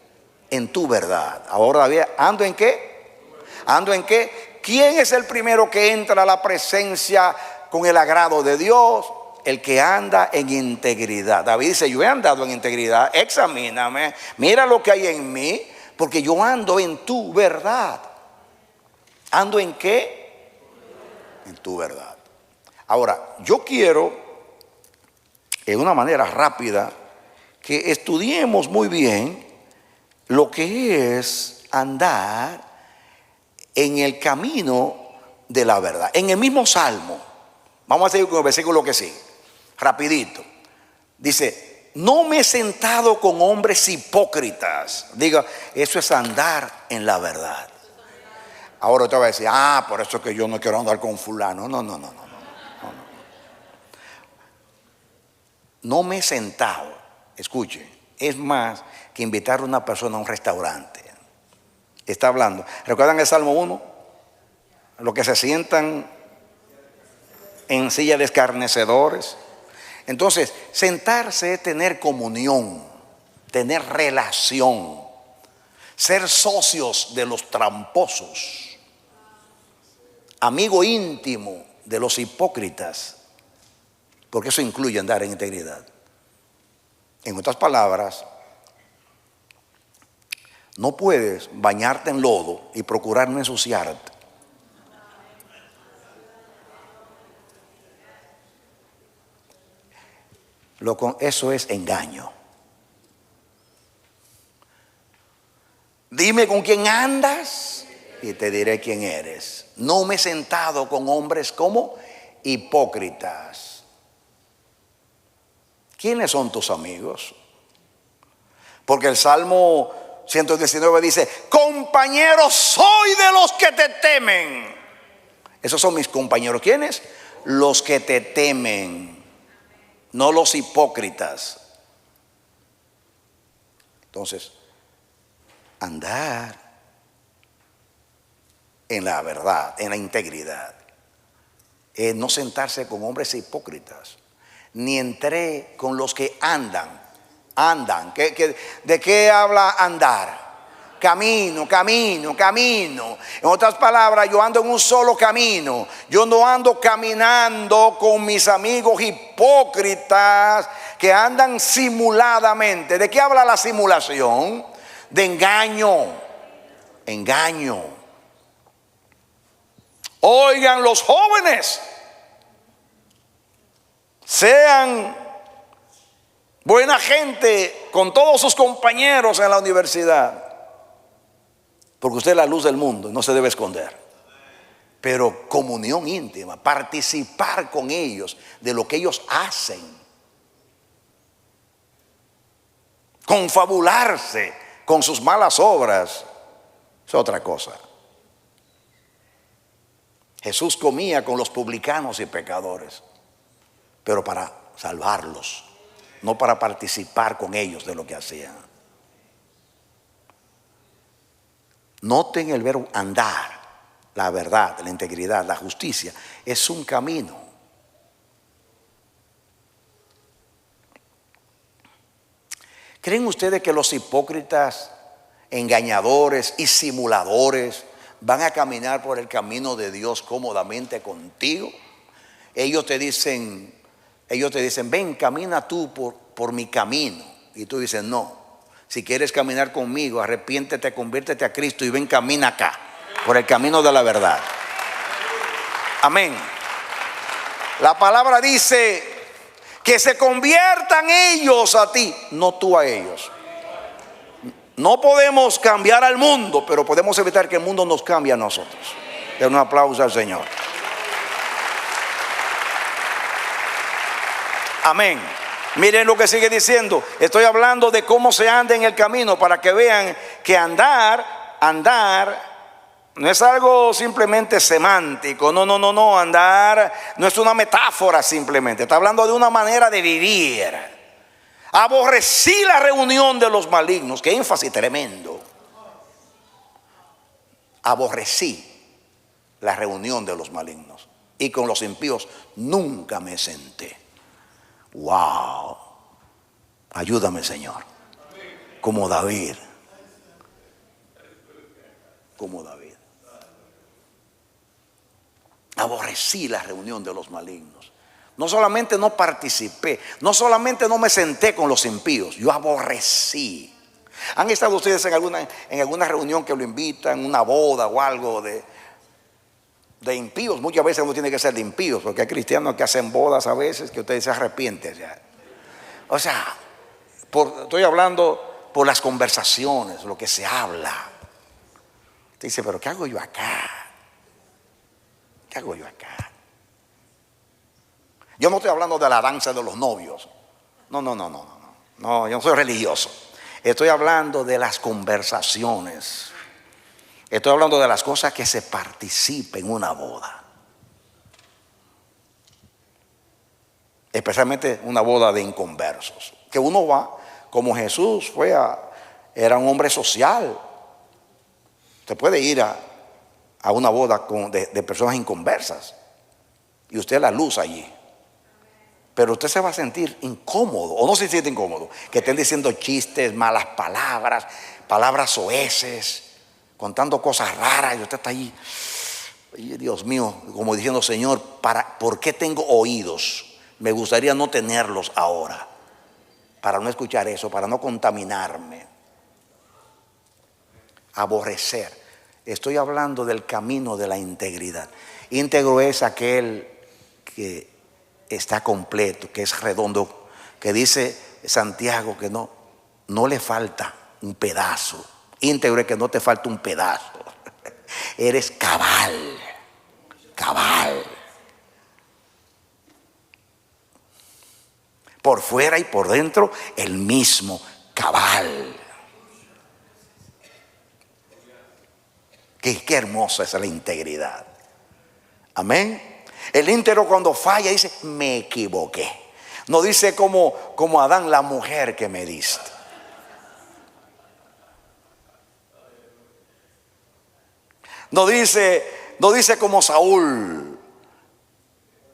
En tu verdad. Ahora, ¿ando en qué? ¿Ando en qué? ¿Quién es el primero que entra a la presencia con el agrado de Dios? El que anda en integridad. David dice, yo he andado en integridad, examíname, mira lo que hay en mí, porque yo ando en tu verdad. ¿Ando en qué? En tu verdad. Ahora, yo quiero, en una manera rápida, que estudiemos muy bien lo que es andar en el camino de la verdad. En el mismo Salmo, vamos a seguir con el versículo que sigue, rapidito. Dice, no me he sentado con hombres hipócritas. Diga, eso es andar en la verdad. Ahora usted va a decir, por eso es que yo no quiero andar con fulano. No. No me he sentado, escuche, es más que invitar a una persona a un restaurante. Está hablando. ¿Recuerdan el Salmo 1? Los que se sientan en silla de escarnecedores. Entonces, sentarse es tener comunión, tener relación, ser socios de los tramposos, amigo íntimo de los hipócritas, porque eso incluye andar en integridad. En otras palabras, no puedes bañarte en lodo y procurar no ensuciarte. Eso es engaño. Dime con quién andas y te diré quién eres. No me he sentado con hombres como hipócritas. ¿Quiénes son tus amigos? Porque el Salmo 119 dice, compañeros soy de los que te temen. Esos son mis compañeros. ¿Quiénes? Los que te temen, no los hipócritas. Entonces, andar en la verdad, en la integridad, no sentarse con hombres hipócritas, ni entré con los que andan. ¿De qué habla andar? Camino. En otras palabras, yo ando en un solo camino. Yo no ando caminando con mis amigos hipócritas que andan simuladamente. ¿De qué habla la simulación? De engaño. Oigan, los jóvenes, sean buena gente con todos sus compañeros en la universidad, porque usted es la luz del mundo y no se debe esconder. Pero comunión íntima, participar con ellos de lo que ellos hacen, confabularse con sus malas obras, es otra cosa. Jesús comía con los publicanos y pecadores, pero para salvarlos, no para participar con ellos de lo que hacían. Noten el verbo andar. la verdad, la integridad, la justicia, es un camino. ¿Creen ustedes que los hipócritas, engañadores y simuladores van a caminar por el camino de Dios cómodamente contigo? Ellos te dicen, ven, camina tú por mi camino. Y tú dices, no, si quieres caminar conmigo, arrepiéntete, conviértete a Cristo y ven, camina acá, por el camino de la verdad. Amén. La palabra dice que se conviertan ellos a ti, no tú a ellos. No podemos cambiar al mundo, pero podemos evitar que el mundo nos cambie a nosotros. Den un aplauso al Señor. Amén. Miren lo que sigue diciendo. Estoy hablando de cómo se anda en el camino, para que vean que andar no es algo simplemente semántico. No, andar no es una metáfora simplemente. Está hablando de una manera de vivir. Aborrecí la reunión de los malignos. Qué énfasis tremendo. Aborrecí la reunión de los malignos, y con los impíos nunca me senté. Wow. Ayúdame, Señor. Como David. Como David. Aborrecí la reunión de los malignos. No solamente no participé, no solamente no me senté con los impíos, yo aborrecí. ¿Han estado ustedes en alguna reunión que lo invitan, una boda o algo de impíos? Muchas veces uno tiene que ser de impíos, porque hay cristianos que hacen bodas a veces que ustedes se arrepienten. O sea, estoy hablando por las conversaciones, lo que se habla. Usted dice, pero ¿qué hago yo acá? ¿Qué hago yo acá? Yo no estoy hablando de la danza de los novios. No, yo no soy religioso. Estoy hablando de las conversaciones. Estoy hablando de las cosas que se participa en una boda. Especialmente una boda de inconversos. Que uno va, como Jesús era un hombre social. Usted puede ir a una boda de personas inconversas, y usted es la luz allí. Pero usted se va a sentir incómodo, o no se siente incómodo, que estén diciendo chistes, malas palabras, palabras soeces, contando cosas raras, y usted está ahí, Dios mío, como diciendo, Señor, ¿por qué tengo oídos? Me gustaría no tenerlos ahora, para no escuchar eso, para no contaminarme. Aborrecer. Estoy hablando del camino de la integridad. Íntegro es aquel que está completo, que es redondo, que dice Santiago que no le falta un pedazo. Íntegro es que no te falta un pedazo. Eres cabal. Por fuera y por dentro el mismo, cabal. Qué hermosa es la integridad. Amén. El íntegro cuando falla dice, me equivoqué. No dice como Adán, la mujer que me diste. No dice como Saúl,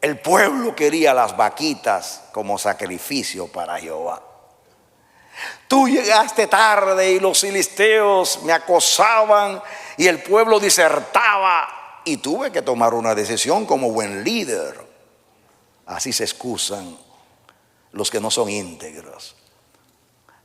el pueblo quería las vaquitas como sacrificio para Jehová. Tú llegaste tarde y los filisteos me acosaban y el pueblo disertaba. Y tuve que tomar una decisión como buen líder. Así se excusan los que no son íntegros.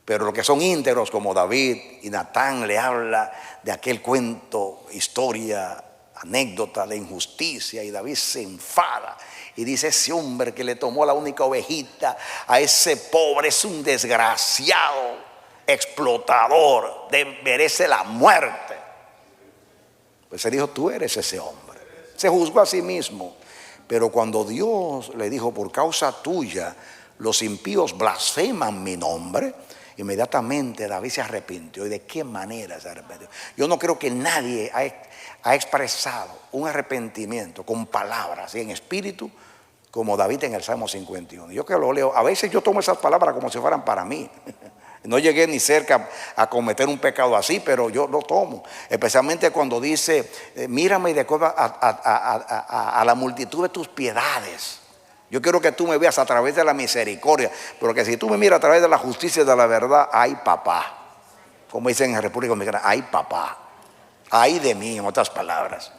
Pero los que son íntegros, como David y Natán, le habla de aquel cuento, historia, anécdota de injusticia. Y David se enfada y dice, ese hombre que le tomó la única ovejita a ese pobre es un desgraciado, explotador, merece la muerte. Pues se dijo, tú eres ese hombre. Se juzgó a sí mismo. Pero cuando Dios le dijo, por causa tuya los impíos blasfeman mi nombre, inmediatamente David se arrepintió. ¿Y de qué manera se arrepintió? Yo no creo que nadie ha expresado un arrepentimiento con palabras y en espíritu como David en el Salmo 51. Yo que lo leo, a veces yo tomo esas palabras como si fueran para mí. No llegué ni cerca a cometer un pecado así, pero yo lo tomo. Especialmente cuando dice, mírame de acuerdo a la multitud de tus piedades. Yo quiero que tú me veas a través de la misericordia, porque si tú me miras a través de la justicia y de la verdad, ay papá. Como dicen en la República Dominicana, ay papá. Ay de mí, en otras palabras.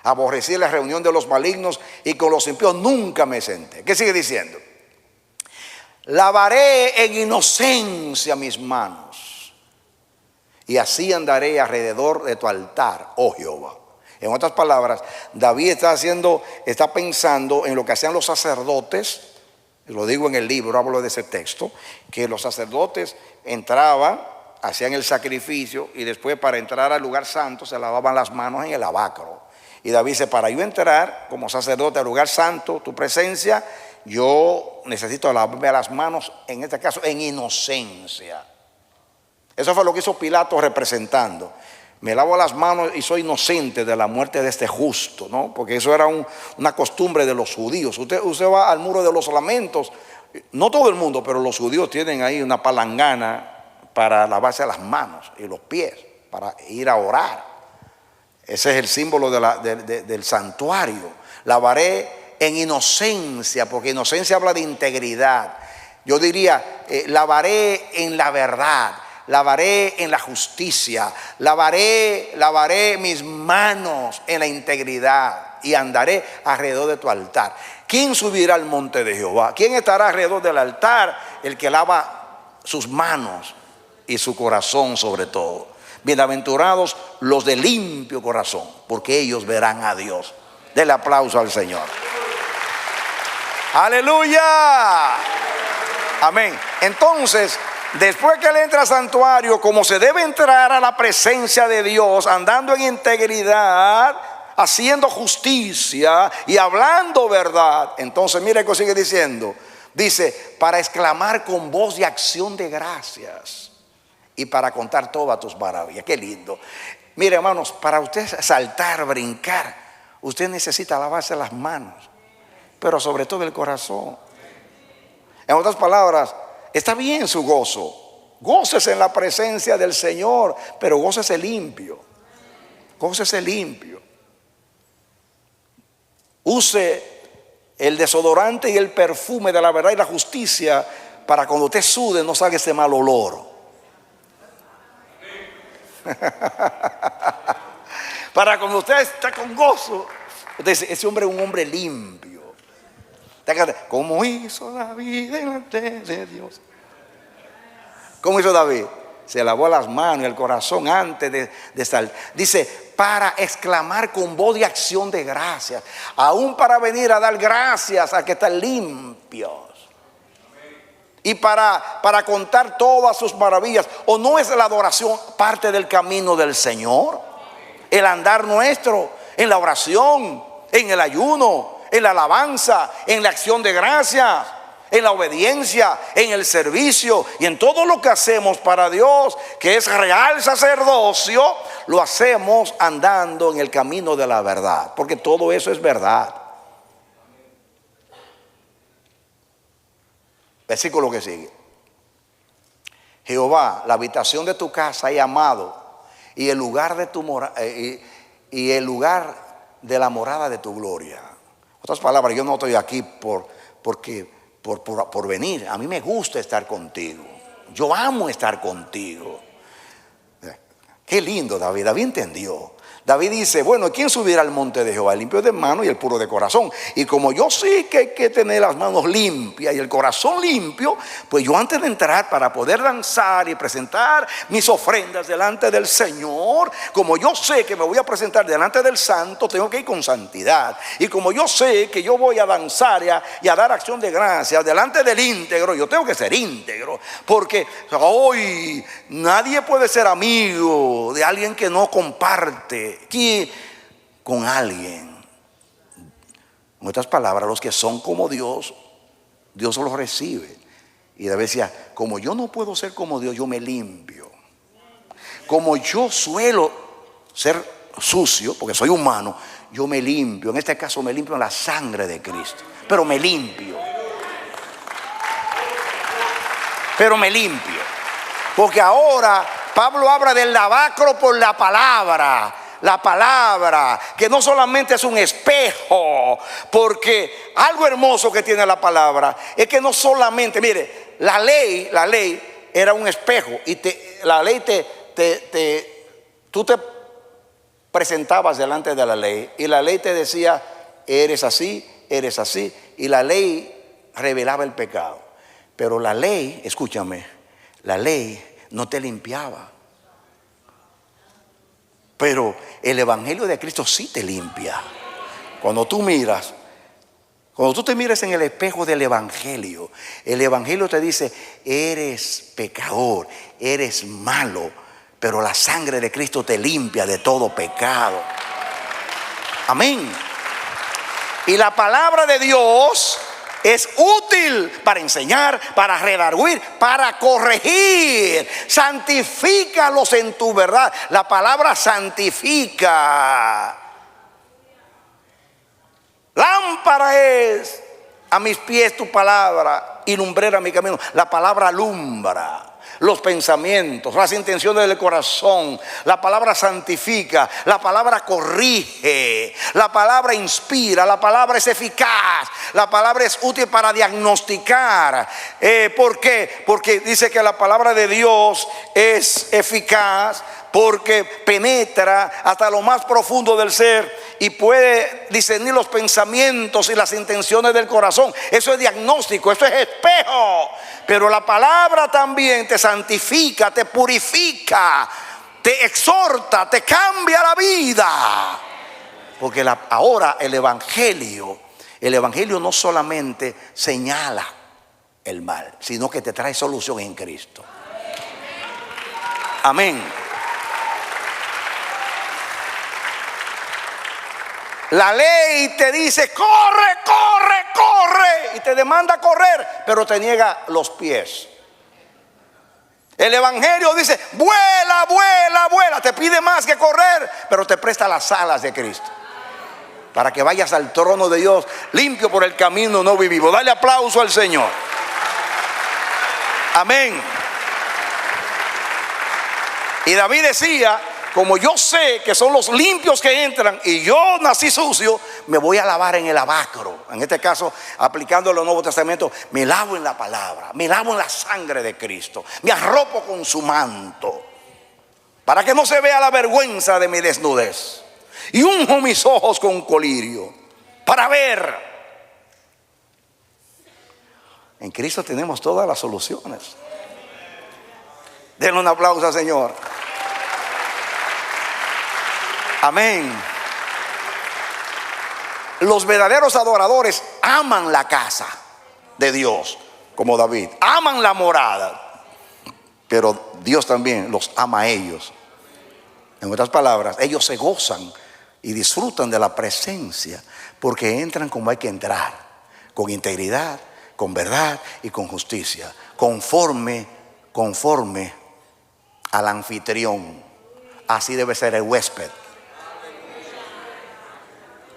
Aborrecí la reunión de los malignos y con los impíos nunca me senté. ¿Qué sigue diciendo? Lavaré en inocencia mis manos y así andaré alrededor de tu altar, oh Jehová. En otras palabras, David está pensando en lo que hacían los sacerdotes. Lo digo en el libro, hablo de ese texto, que los sacerdotes entraban, hacían el sacrificio y después para entrar al lugar santo se lavaban las manos en el lavacro. Y David dice, para yo entrar como sacerdote al lugar santo, tu presencia, yo necesito lavarme las manos, en este caso, en inocencia. Eso fue lo que hizo Pilato representando. Me lavo las manos y soy inocente de la muerte de este justo, ¿no? Porque eso era una costumbre de los judíos. Usted va al muro de los lamentos, no todo el mundo, pero los judíos tienen ahí una palangana para lavarse las manos y los pies, para ir a orar. Ese es el símbolo del santuario. Lavaré en inocencia, porque inocencia habla de integridad. Yo diría, lavaré en la verdad, lavaré en la justicia, lavaré mis manos en la integridad y andaré alrededor de tu altar. ¿Quién subirá al monte de Jehová? ¿Quién estará alrededor del altar? El que lava sus manos y su corazón sobre todo. Bienaventurados los de limpio corazón, porque ellos verán a Dios. Denle aplauso al Señor. ¡Aleluya! Amén. Entonces, después que él entra al santuario, como se debe entrar a la presencia de Dios, andando en integridad, haciendo justicia y hablando verdad, entonces mire que sigue diciendo. Dice, para exclamar con voz de acción de gracias y para contar todas tus maravillas. Qué lindo. Mire, hermanos, para usted saltar, brincar, usted necesita lavarse las manos, pero sobre todo el corazón. En otras palabras, está bien su gozo. Gócese en la presencia del Señor, pero gócese limpio. Gócese limpio. Use el desodorante y el perfume de la verdad y la justicia para cuando usted sude no salga ese mal olor. Para cuando usted está con gozo, usted dice, ese hombre es un hombre limpio. Como hizo David delante de Dios. ¿Cómo hizo David? Se lavó las manos y el corazón antes de salir. Dice, para exclamar con voz de acción de gracias, aún para venir a dar gracias a que están limpios. Y para contar todas sus maravillas. ¿O no es la adoración parte del camino del Señor? El andar nuestro en la oración, en el ayuno, en la alabanza, en la acción de gracias, en la obediencia, en el servicio y en todo lo que hacemos para Dios, que es real sacerdocio, lo hacemos andando en el camino de la verdad, porque todo eso es verdad. Versículo que sigue. Jehová, la habitación de tu casa he amado, y el lugar de tu y el lugar de la morada de tu gloria. Otras palabras, yo no estoy aquí por venir. A mí me gusta estar contigo. Yo amo estar contigo. Qué lindo David. David entendió. David dice, bueno, ¿quién subirá al monte de Jehová? El limpio de mano y el puro de corazón. Y como yo sé que hay que tener las manos limpias y el corazón limpio, pues yo antes de entrar para poder danzar y presentar mis ofrendas delante del Señor, como yo sé que me voy a presentar delante del Santo, tengo que ir con santidad. Y como yo sé que yo voy a danzar y a dar acción de gracias delante del íntegro, yo tengo que ser íntegro. Porque hoy nadie puede ser amigo de alguien que no comparte aquí con alguien. En otras palabras, los que son como Dios, Dios los recibe. Y David decía, como yo no puedo ser como Dios, yo me limpio. Como yo suelo ser sucio, porque soy humano, yo me limpio. En este caso me limpio en la sangre de Cristo, pero me limpio. pero me limpio. Porque ahora Pablo habla del lavacro por la palabra. La palabra, que no solamente es un espejo, porque algo hermoso que tiene la palabra es que no solamente, mire, la ley era un espejo y la ley tú te presentabas delante de la ley y la ley te decía, eres así, y la ley revelaba el pecado. Pero la ley, escúchame, la ley no te limpiaba. Pero el evangelio de Cristo sí te limpia. Cuando tú te miras en el espejo del evangelio, el evangelio te dice, eres pecador, eres malo, pero la sangre de Cristo te limpia de todo pecado. Amén. Y la palabra de Dios es útil para enseñar, para redarguir, para corregir. Santifícalos en tu verdad. La palabra santifica. Lámpara es a mis pies tu palabra y lumbrera mi camino. La palabra alumbra los pensamientos, las intenciones del corazón. La palabra santifica, la palabra corrige, la palabra inspira, la palabra es eficaz, la palabra es útil para diagnosticar. ¿Por qué? Porque dice que la palabra de Dios es eficaz, porque penetra hasta lo más profundo del ser y puede discernir los pensamientos y las intenciones del corazón. Eso es diagnóstico, eso es espejo. Pero la palabra también te santifica, te purifica, te exhorta, te cambia la vida. Porque ahora el evangelio no solamente señala el mal, sino que te trae solución en Cristo. Amén. La ley te dice, corre, corre, corre, y te demanda correr, pero te niega los pies. El evangelio dice, vuela, vuela, vuela, te pide más que correr, pero te presta las alas de Cristo, para que vayas al trono de Dios, limpio por el camino nuevo y vivo. Dale aplauso al Señor. Amén. Y David decía, como yo sé que son los limpios que entran y yo nací sucio, me voy a lavar en el lavacro. En este caso, aplicando el Nuevo Testamento, me lavo en la palabra, me lavo en la sangre de Cristo, me arropo con su manto, para que no se vea la vergüenza de mi desnudez, y unjo mis ojos con colirio para ver. En Cristo tenemos todas las soluciones. Denle un aplauso al Señor. Amén. Los verdaderos adoradores aman la casa de Dios, como David. Aman la morada. Pero Dios también los ama a ellos. En otras palabras, ellos se gozan y disfrutan de la presencia, porque entran como hay que entrar, con integridad, con verdad y con justicia, conforme al anfitrión. Así debe ser el huésped.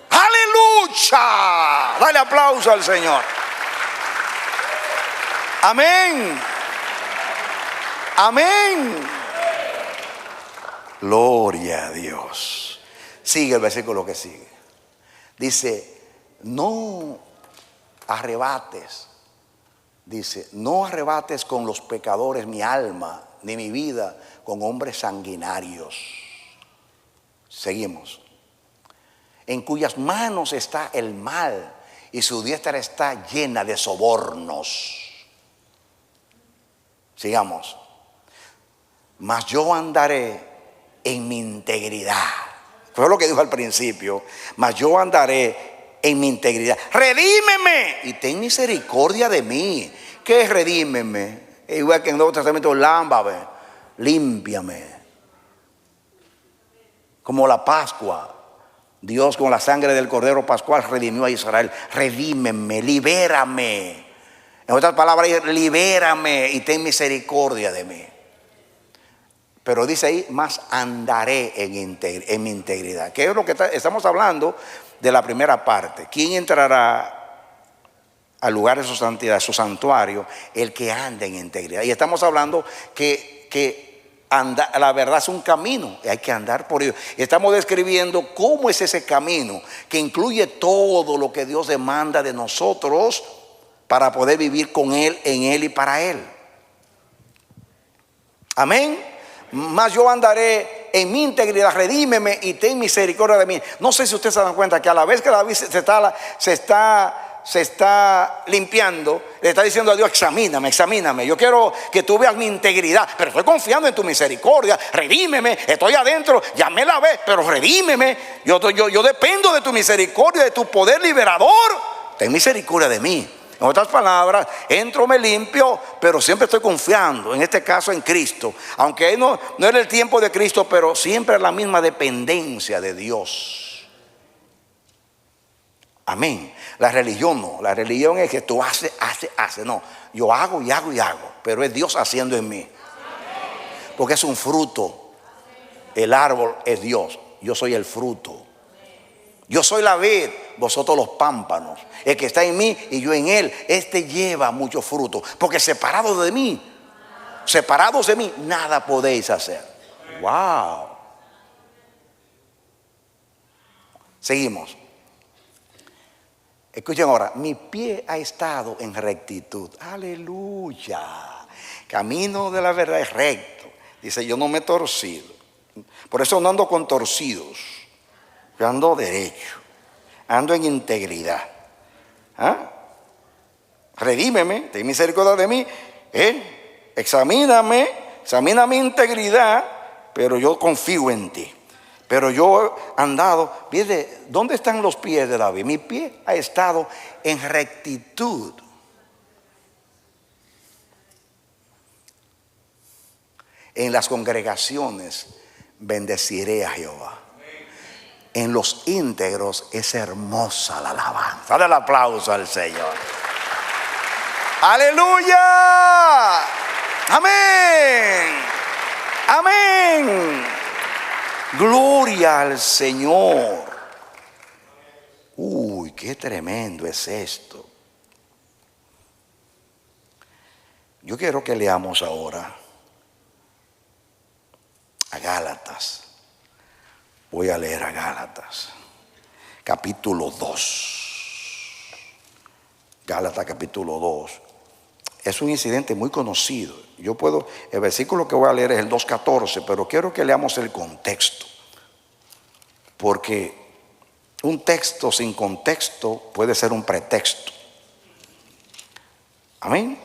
¡Aleluya! Dale aplauso al Señor. Amén. Amén. Gloria a Dios. Sigue el versículo que sigue. Dice, no arrebates. Dice, no arrebates con los pecadores mi alma, ni mi vida con hombres sanguinarios. Seguimos. En cuyas manos está el mal y su diestra está llena de sobornos. Sigamos. Mas yo andaré en mi integridad. Fue lo que dijo al principio. Mas yo andaré en mi integridad. Redímeme y ten misericordia de mí. ¿Qué es redímeme? Igual que en el Nuevo Testamento, lámbame, límpiame. Como la Pascua. Dios con la sangre del Cordero Pascual redimió a Israel. Redímeme, libérame. En otras palabras, libérame y ten misericordia de mí. Pero dice ahí, más andaré en mi integridad. ¿Qué es lo que estamos hablando de la primera parte? ¿Quién entrará al lugar de su santidad, su santuario, el que anda en integridad. Y estamos hablando que la verdad es un camino y hay que andar por ello. Y estamos describiendo cómo es ese camino que incluye todo lo que Dios demanda de nosotros para poder vivir con Él, en Él y para Él. Amén. Mas yo andaré en mi integridad, redímeme y ten misericordia de mí. No sé si ustedes se dan cuenta que a la vez que David se está limpiando, le está diciendo a Dios: examíname, yo quiero que tú veas mi integridad, pero estoy confiando en tu misericordia, redímeme, estoy adentro, ya me lavé, pero redímeme, yo dependo de tu misericordia, de tu poder liberador, ten misericordia de mí. En otras palabras, entro, me limpio, pero siempre estoy confiando, en este caso en Cristo, aunque no era el tiempo de Cristo, pero siempre la misma dependencia de Dios. Amén. La religión no, la religión es que tú haces, no, yo hago y hago y hago, pero es Dios haciendo en mí, porque es un fruto. El árbol es Dios, yo soy el fruto. Yo soy la vid, vosotros los pámpanos. El que está en mí y yo en él, este lleva mucho fruto, porque separados de mí, nada podéis hacer. Wow. Seguimos. Escuchen ahora: mi pie ha estado en rectitud. Aleluya. Camino de la verdad es recto. Dice: yo no me he torcido. Por eso no ando con torcidos. Yo ando derecho. Ando en integridad. Redímeme, ten misericordia de mí. Examíname, examina mi integridad, pero yo confío en ti. Pero yo he andado, ¿viste? ¿Dónde están los pies de David? Mi pie ha estado en rectitud. En las congregaciones bendeciré a Jehová. En los íntegros es hermosa la alabanza. Dale el aplauso al Señor. Aleluya. Amén. Amén. Gloria al Señor. Uy, qué tremendo es esto. Yo quiero que leamos ahora a Gálatas. Voy a leer a Gálatas, capítulo 2. Gálatas, capítulo 2. Es un incidente muy conocido. El versículo que voy a leer es el 2:14, pero quiero que leamos el contexto. Porque un texto sin contexto puede ser un pretexto. Amén.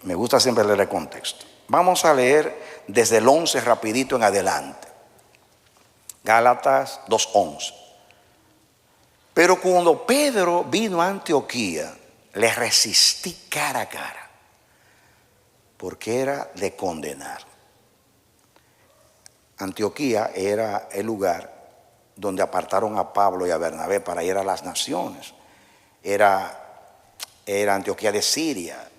Me gusta siempre leer el contexto. Vamos a leer desde el 11 rapidito en adelante. Gálatas 2:11. Pero cuando Pedro vino a Antioquía, le resistí cara a cara, porque era de condenar. Antioquía era el lugar donde apartaron a Pablo y a Bernabé para ir a las naciones. Era Antioquía de Siria.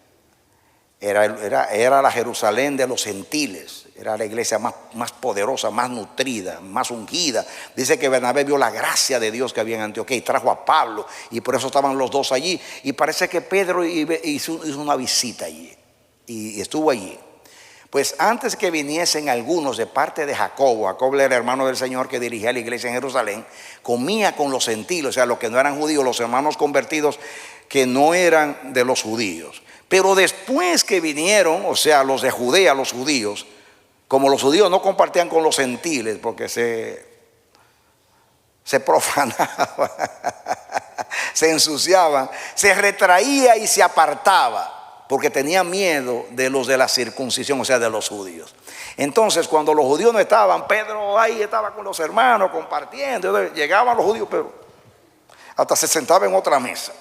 Era la Jerusalén de los gentiles. Era la iglesia más poderosa, más nutrida, más ungida. Dice que Bernabé vio la gracia de Dios que había en Antioquía y trajo a Pablo, y por eso estaban los dos allí. Y parece que Pedro hizo una visita allí y estuvo allí. Pues antes que viniesen algunos de parte de Jacobo era el hermano del Señor que dirigía la iglesia en Jerusalén, comía con los gentiles, o sea, los que no eran judíos, los hermanos convertidos que no eran de los judíos. Pero después que vinieron, o sea, los de Judea, los judíos, como los judíos no compartían con los gentiles porque se profanaban, se ensuciaban, se retraía y se apartaba porque tenía miedo de los de la circuncisión, o sea, de los judíos. Entonces, cuando los judíos no estaban, Pedro ahí estaba con los hermanos compartiendo. Entonces, llegaban los judíos, pero hasta se sentaba en otra mesa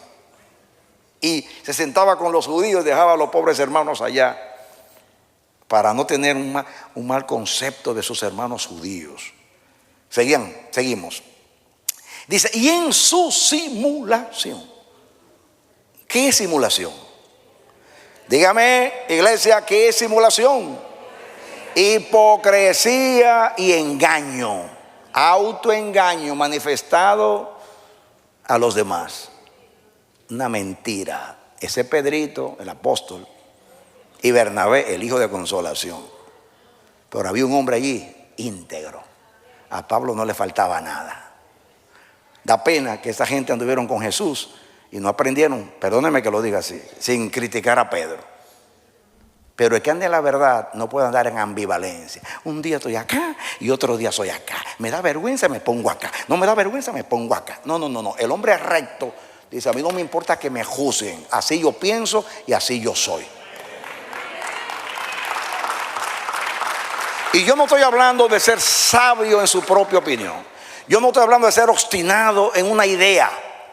y se sentaba con los judíos, dejaba a los pobres hermanos allá, para no tener un mal concepto de sus hermanos judíos. Seguimos. Dice: y en su simulación. ¿Qué es simulación? Dígame, iglesia, ¿qué es simulación? Hipocresía y engaño. Autoengaño manifestado a los demás. Una mentira. Ese Pedrito, el apóstol, y Bernabé, el hijo de consolación. Pero había un hombre allí íntegro. A Pablo no le faltaba nada. Da pena que esa gente anduvieron con Jesús y no aprendieron, perdóneme que lo diga así, sin criticar a Pedro. Pero el que ande en la verdad no puede andar en ambivalencia. Un día estoy acá y otro día soy acá. Me da vergüenza, me pongo acá. No me da vergüenza, me pongo acá. No. El hombre es recto. Dice, a mí no me importa que me juzguen. Así yo pienso y así yo soy. Y yo no estoy hablando de ser sabio en su propia opinión. Yo no estoy hablando de ser obstinado en una idea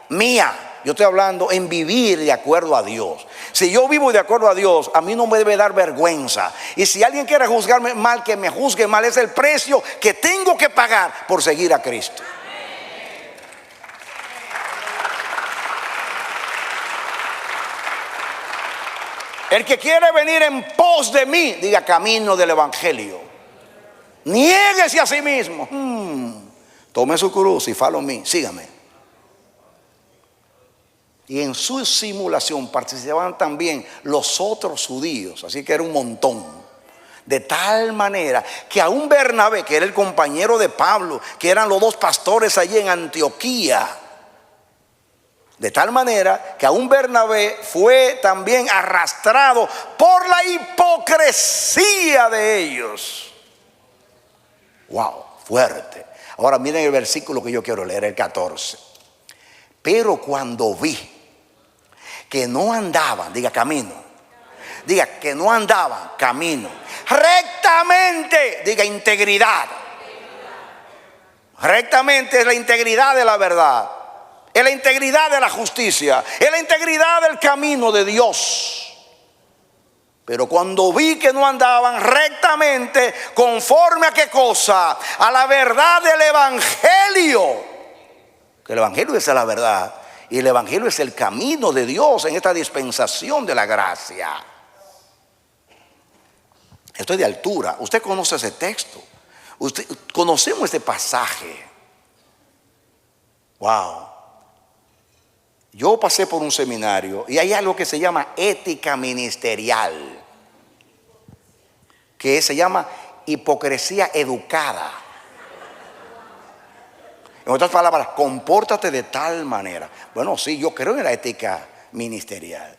mía. Yo estoy hablando en vivir de acuerdo a Dios. Si yo vivo de acuerdo a Dios, a mí no me debe dar vergüenza. Y si alguien quiere juzgarme mal, que me juzgue mal. Es el precio que tengo que pagar por seguir a Cristo. El que quiere venir en pos de mí, diga camino del evangelio. Niéguese a sí mismo. Tome su cruz y follow me, sígame. Y en su simulación participaban también los otros judíos, así que era un montón. De tal manera que aún Bernabé, que era el compañero de Pablo, que eran los dos pastores allí en Antioquía, de tal manera que aún Bernabé fue también arrastrado por la hipocresía de ellos. Wow, fuerte. Ahora miren el versículo que yo quiero leer, el 14. Pero cuando vi que no andaban, diga camino, diga que no andaban camino, rectamente, diga integridad. Rectamente es la integridad de la verdad, es la integridad de la justicia, es la integridad del camino de Dios. Pero cuando vi que no andaban rectamente, conforme a qué cosa, a la verdad del evangelio, que el evangelio es la verdad y el evangelio es el camino de Dios en esta dispensación de la gracia. Estoy de altura. Usted conoce ese texto. Conocemos este pasaje. Wow. Yo pasé por un seminario y hay algo que se llama ética ministerial, que se llama hipocresía educada. En otras palabras, compórtate de tal manera. Bueno, sí, yo creo en la ética ministerial.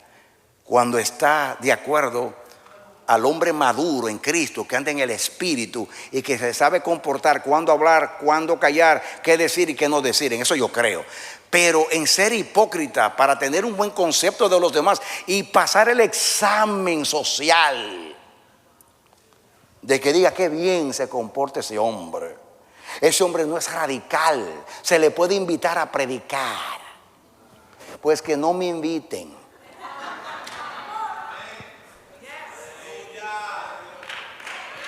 Cuando está de acuerdo al hombre maduro en Cristo, que anda en el Espíritu y que se sabe comportar, cuándo hablar, cuándo callar, qué decir y qué no decir. En eso yo creo. Pero en ser hipócrita para tener un buen concepto de los demás y pasar el examen social de que diga qué bien se comporta ese hombre. Ese hombre no es radical, se le puede invitar a predicar. Pues que no me inviten.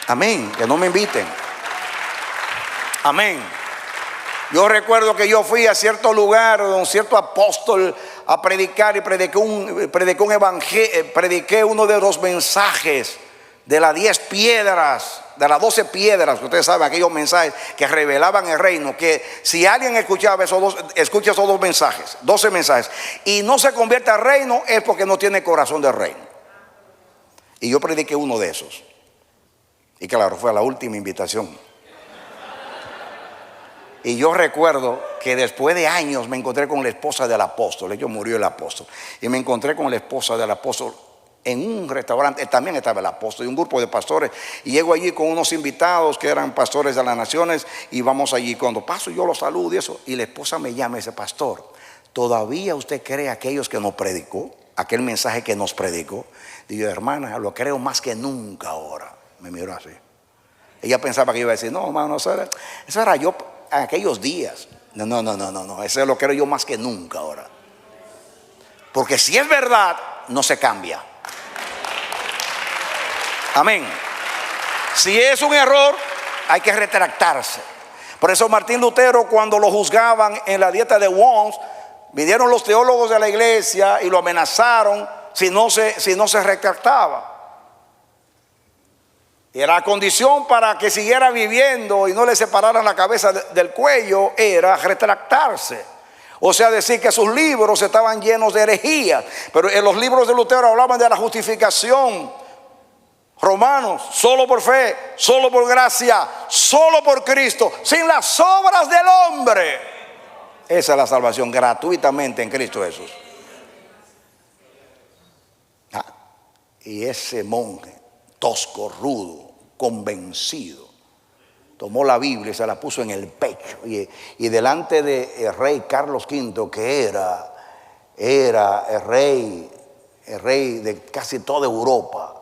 Amén, que no me inviten. Amén. Yo recuerdo que yo fui a cierto lugar donde un cierto apóstol a predicar y prediqué un evangelio, prediqué uno de los mensajes de las 10 piedras, de las 12 piedras, que ustedes saben, aquellos mensajes que revelaban el reino, que si alguien escucha esos dos mensajes, 12 mensajes, y no se convierte al reino, es porque no tiene corazón de reino. Y yo prediqué uno de esos. Y claro, fue a la última invitación. Y yo recuerdo que después de años me encontré con la esposa del apóstol. Ellos murió el apóstol. Y me encontré con la esposa del apóstol en un restaurante. También estaba el apóstol y un grupo de pastores. Y llego allí con unos invitados que eran pastores de las naciones. Y vamos allí. Cuando paso yo los saludo y eso. Y la esposa me llama y dice: pastor, ¿todavía usted cree aquellos que nos predicó? Aquel mensaje que nos predicó. Digo: hermana, lo creo más que nunca ahora. Me miró así. Ella pensaba que yo iba a decir: no, hermano, eso era yo en aquellos días. No, eso lo creo yo más que nunca ahora. Porque si es verdad, no se cambia. Amén. Si es un error, hay que retractarse. Por eso Martín Lutero, cuando lo juzgaban en la dieta de Worms, vinieron los teólogos de la iglesia y lo amenazaron si no se retractaba. Y la condición para que siguiera viviendo y no le separaran la cabeza del cuello era retractarse. O sea, decir que sus libros estaban llenos de herejías. Pero en los libros de Lutero hablaban de la justificación. Romanos, solo por fe, solo por gracia, solo por Cristo, sin las obras del hombre. Esa es la salvación, gratuitamente en Cristo Jesús. Y ese monje, tosco, rudo, convencido, tomó la Biblia y se la puso en el pecho. Y delante del rey Carlos V, que era el rey de casi toda Europa,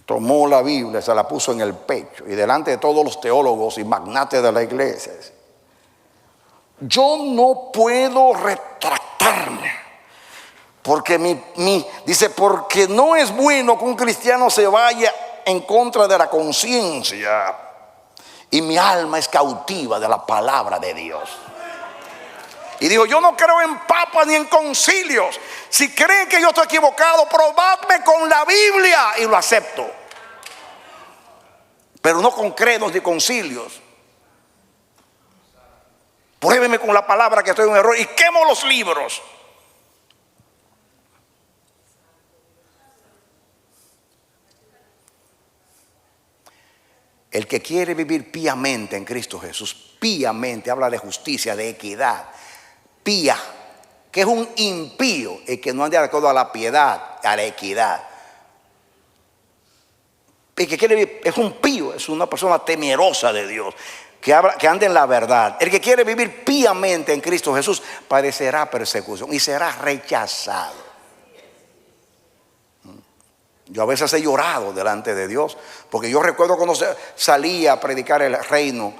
tomó la Biblia y se la puso en el pecho. Y delante de todos los teólogos y magnates de la iglesia, yo no puedo retractarme. Porque dice, porque no es bueno que un cristiano se vaya en contra de la conciencia. Y mi alma es cautiva de la palabra de Dios. Y digo, yo no creo en papas ni en concilios. Si creen que yo estoy equivocado, probadme con la Biblia y lo acepto. Pero no con credos ni concilios. Pruébeme con la palabra que estoy en un error y quemo los libros. El que quiere vivir píamente en Cristo Jesús, píamente, habla de justicia, de equidad. Pía, que es un impío, el que no anda de acuerdo a la piedad, a la equidad. El que quiere vivir es un pío, es una persona temerosa de Dios, que anda en la verdad. El que quiere vivir píamente en Cristo Jesús padecerá persecución y será rechazado. Yo a veces he llorado delante de Dios, porque yo recuerdo cuando salía a predicar el reino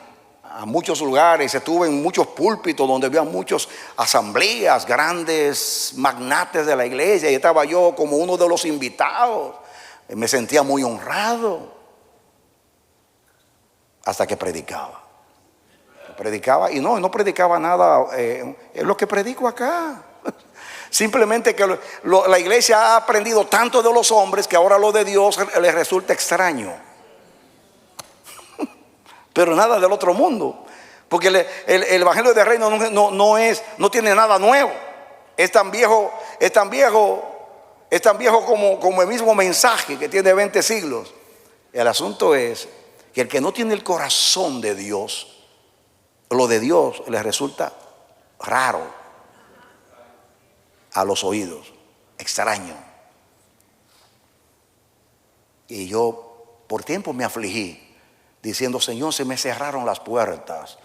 a muchos lugares, estuve en muchos púlpitos donde había muchas asambleas, grandes magnates de la iglesia, y estaba yo como uno de los invitados. Me sentía muy honrado hasta que predicaba. Predicaba y no predicaba nada, es lo que predico acá. Simplemente que la iglesia ha aprendido tanto de los hombres que ahora lo de Dios les resulta extraño. Pero nada del otro mundo. Porque el evangelio del reino no tiene nada nuevo. Es tan viejo como el mismo mensaje que tiene 20 siglos. El asunto es que el que no tiene el corazón de Dios, lo de Dios le resulta raro a los oídos, extraño. Y yo por tiempo me afligí, diciendo, Señor, se me cerraron las puertas.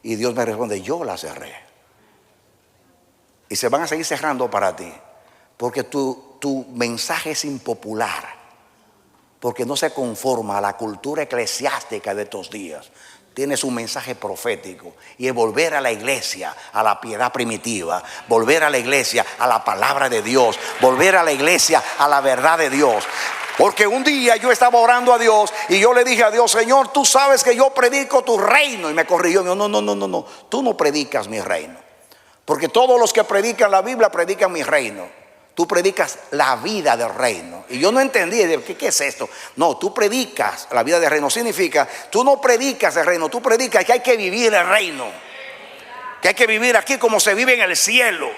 Y Dios me responde, yo las cerré. Y se van a seguir cerrando para ti, porque tu mensaje es impopular, porque no se conforma a la cultura eclesiástica de estos días. Tienes un mensaje profético y es volver a la iglesia, a la piedad primitiva, volver a la iglesia, a la palabra de Dios, volver a la iglesia, a la verdad de Dios. Porque un día yo estaba orando a Dios y yo le dije a Dios, Señor, tú sabes que yo predico tu reino. Y me corrigió, no, tú no predicas mi reino. Porque todos los que predican la Biblia predican mi reino. Tú predicas la vida del reino. Y yo no entendí, ¿qué es esto? No, tú predicas la vida del reino. Significa, tú no predicas el reino, tú predicas que hay que vivir el reino. Que hay que vivir aquí como se vive en el cielo.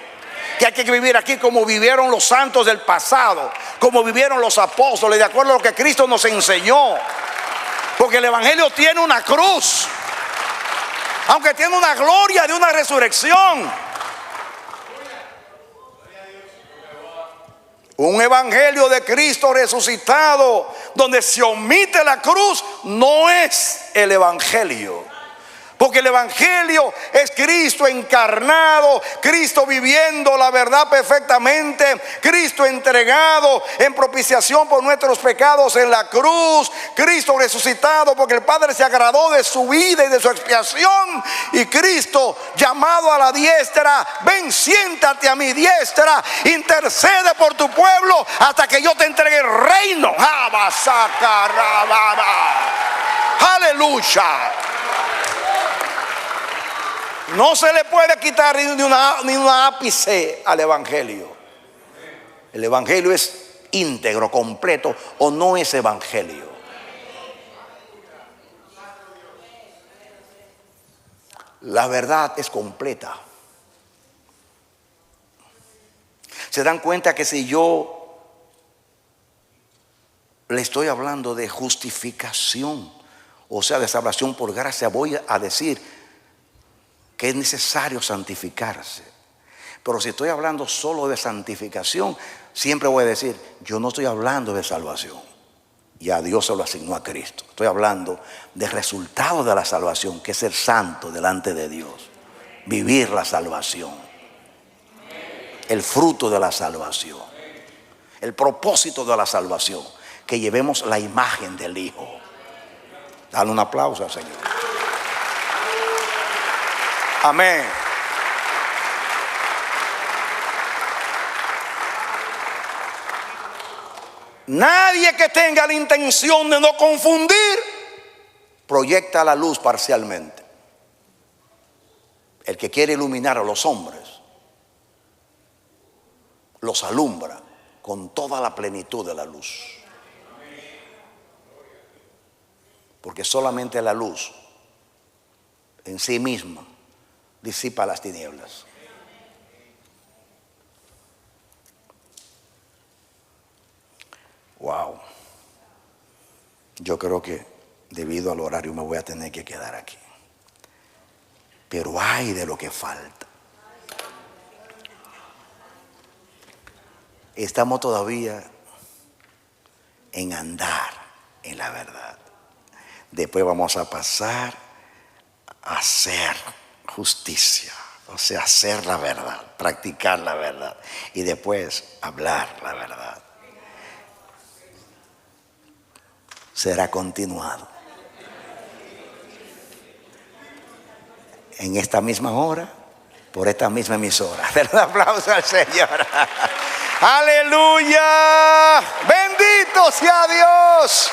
Que hay que vivir aquí como vivieron los santos del pasado, como vivieron los apóstoles, de acuerdo a lo que Cristo nos enseñó. Porque el evangelio tiene una cruz, aunque tiene una gloria de una resurrección. Un evangelio de Cristo resucitado donde se omite la cruz no es el evangelio. Porque el evangelio es Cristo encarnado, Cristo viviendo la verdad perfectamente, Cristo entregado en propiciación por nuestros pecados en la cruz, Cristo resucitado porque el Padre se agradó de su vida y de su expiación, y Cristo llamado a la diestra, ven, siéntate a mi diestra, intercede por tu pueblo hasta que yo te entregue el reino. Aleluya. No se le puede quitar ni un ápice al evangelio. El evangelio es íntegro, completo, o no es evangelio. La verdad es completa. Se dan cuenta que si yo le estoy hablando de justificación, o sea, de salvación por gracia, voy a decir que es necesario santificarse. Pero si estoy hablando solo de santificación, siempre voy a decir, yo no estoy hablando de salvación. Ya Dios se lo asignó a Cristo. Estoy hablando del resultado de la salvación, que es ser santo delante de Dios. Vivir la salvación. El fruto de la salvación. El propósito de la salvación. Que llevemos la imagen del Hijo. Dale un aplauso al Señor. Amén. Nadie que tenga la intención de no confundir proyecta la luz parcialmente. El que quiere iluminar a los hombres los alumbra con toda la plenitud de la luz. Porque solamente la luz en sí misma disipa las tinieblas. Wow. Yo creo que debido al horario me voy a tener que quedar aquí. Pero hay de lo que falta. Estamos todavía en andar en la verdad. Después vamos a pasar a hacer justicia, o sea, hacer la verdad, practicar la verdad y después hablar la verdad. Será continuado en esta misma hora, por esta misma emisora. Den un aplauso al Señor. Aleluya, bendito sea Dios.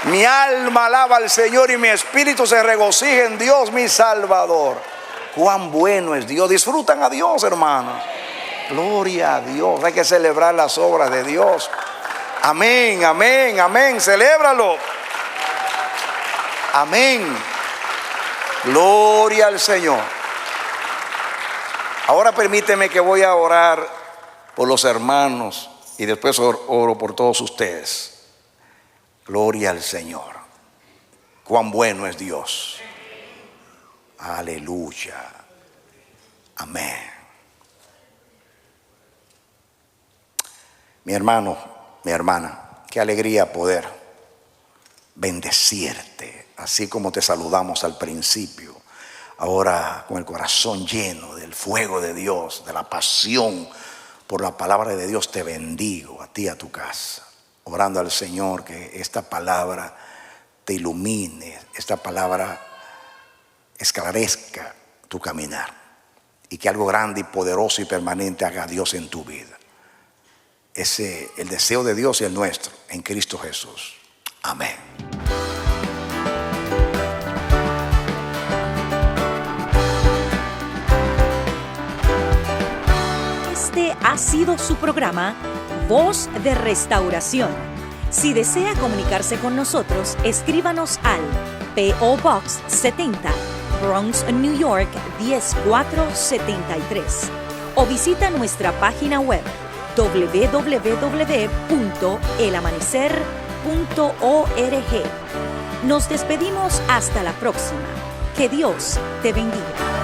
Mi alma alaba al Señor y mi espíritu se regocija en Dios mi Salvador. Cuán bueno es Dios. Disfrutan a Dios, hermanos. Gloria a Dios. Hay que celebrar las obras de Dios. Amén, amén, amén. Celébralo. Amén. Gloria al Señor. Ahora permíteme que voy a orar por los hermanos y después oro por todos ustedes. Gloria al Señor. Cuán bueno es Dios. Aleluya. Amén. Mi hermano, mi hermana, qué alegría poder bendecirte, así como te saludamos al principio. Ahora con el corazón lleno del fuego de Dios, de la pasión por la palabra de Dios, te bendigo a ti y a tu casa, orando al Señor que esta palabra te ilumine, esta palabra esclarezca tu caminar y que algo grande y poderoso y permanente haga Dios en tu vida. Ese el deseo de Dios y el nuestro en Cristo Jesús. Amén. Este ha sido su programa Voz de Restauración. Si desea comunicarse con nosotros, escríbanos al P.O. Box 70, Bronx, New York 10473 o visita nuestra página web www.elamanecer.org. Nos despedimos hasta la próxima. Que Dios te bendiga.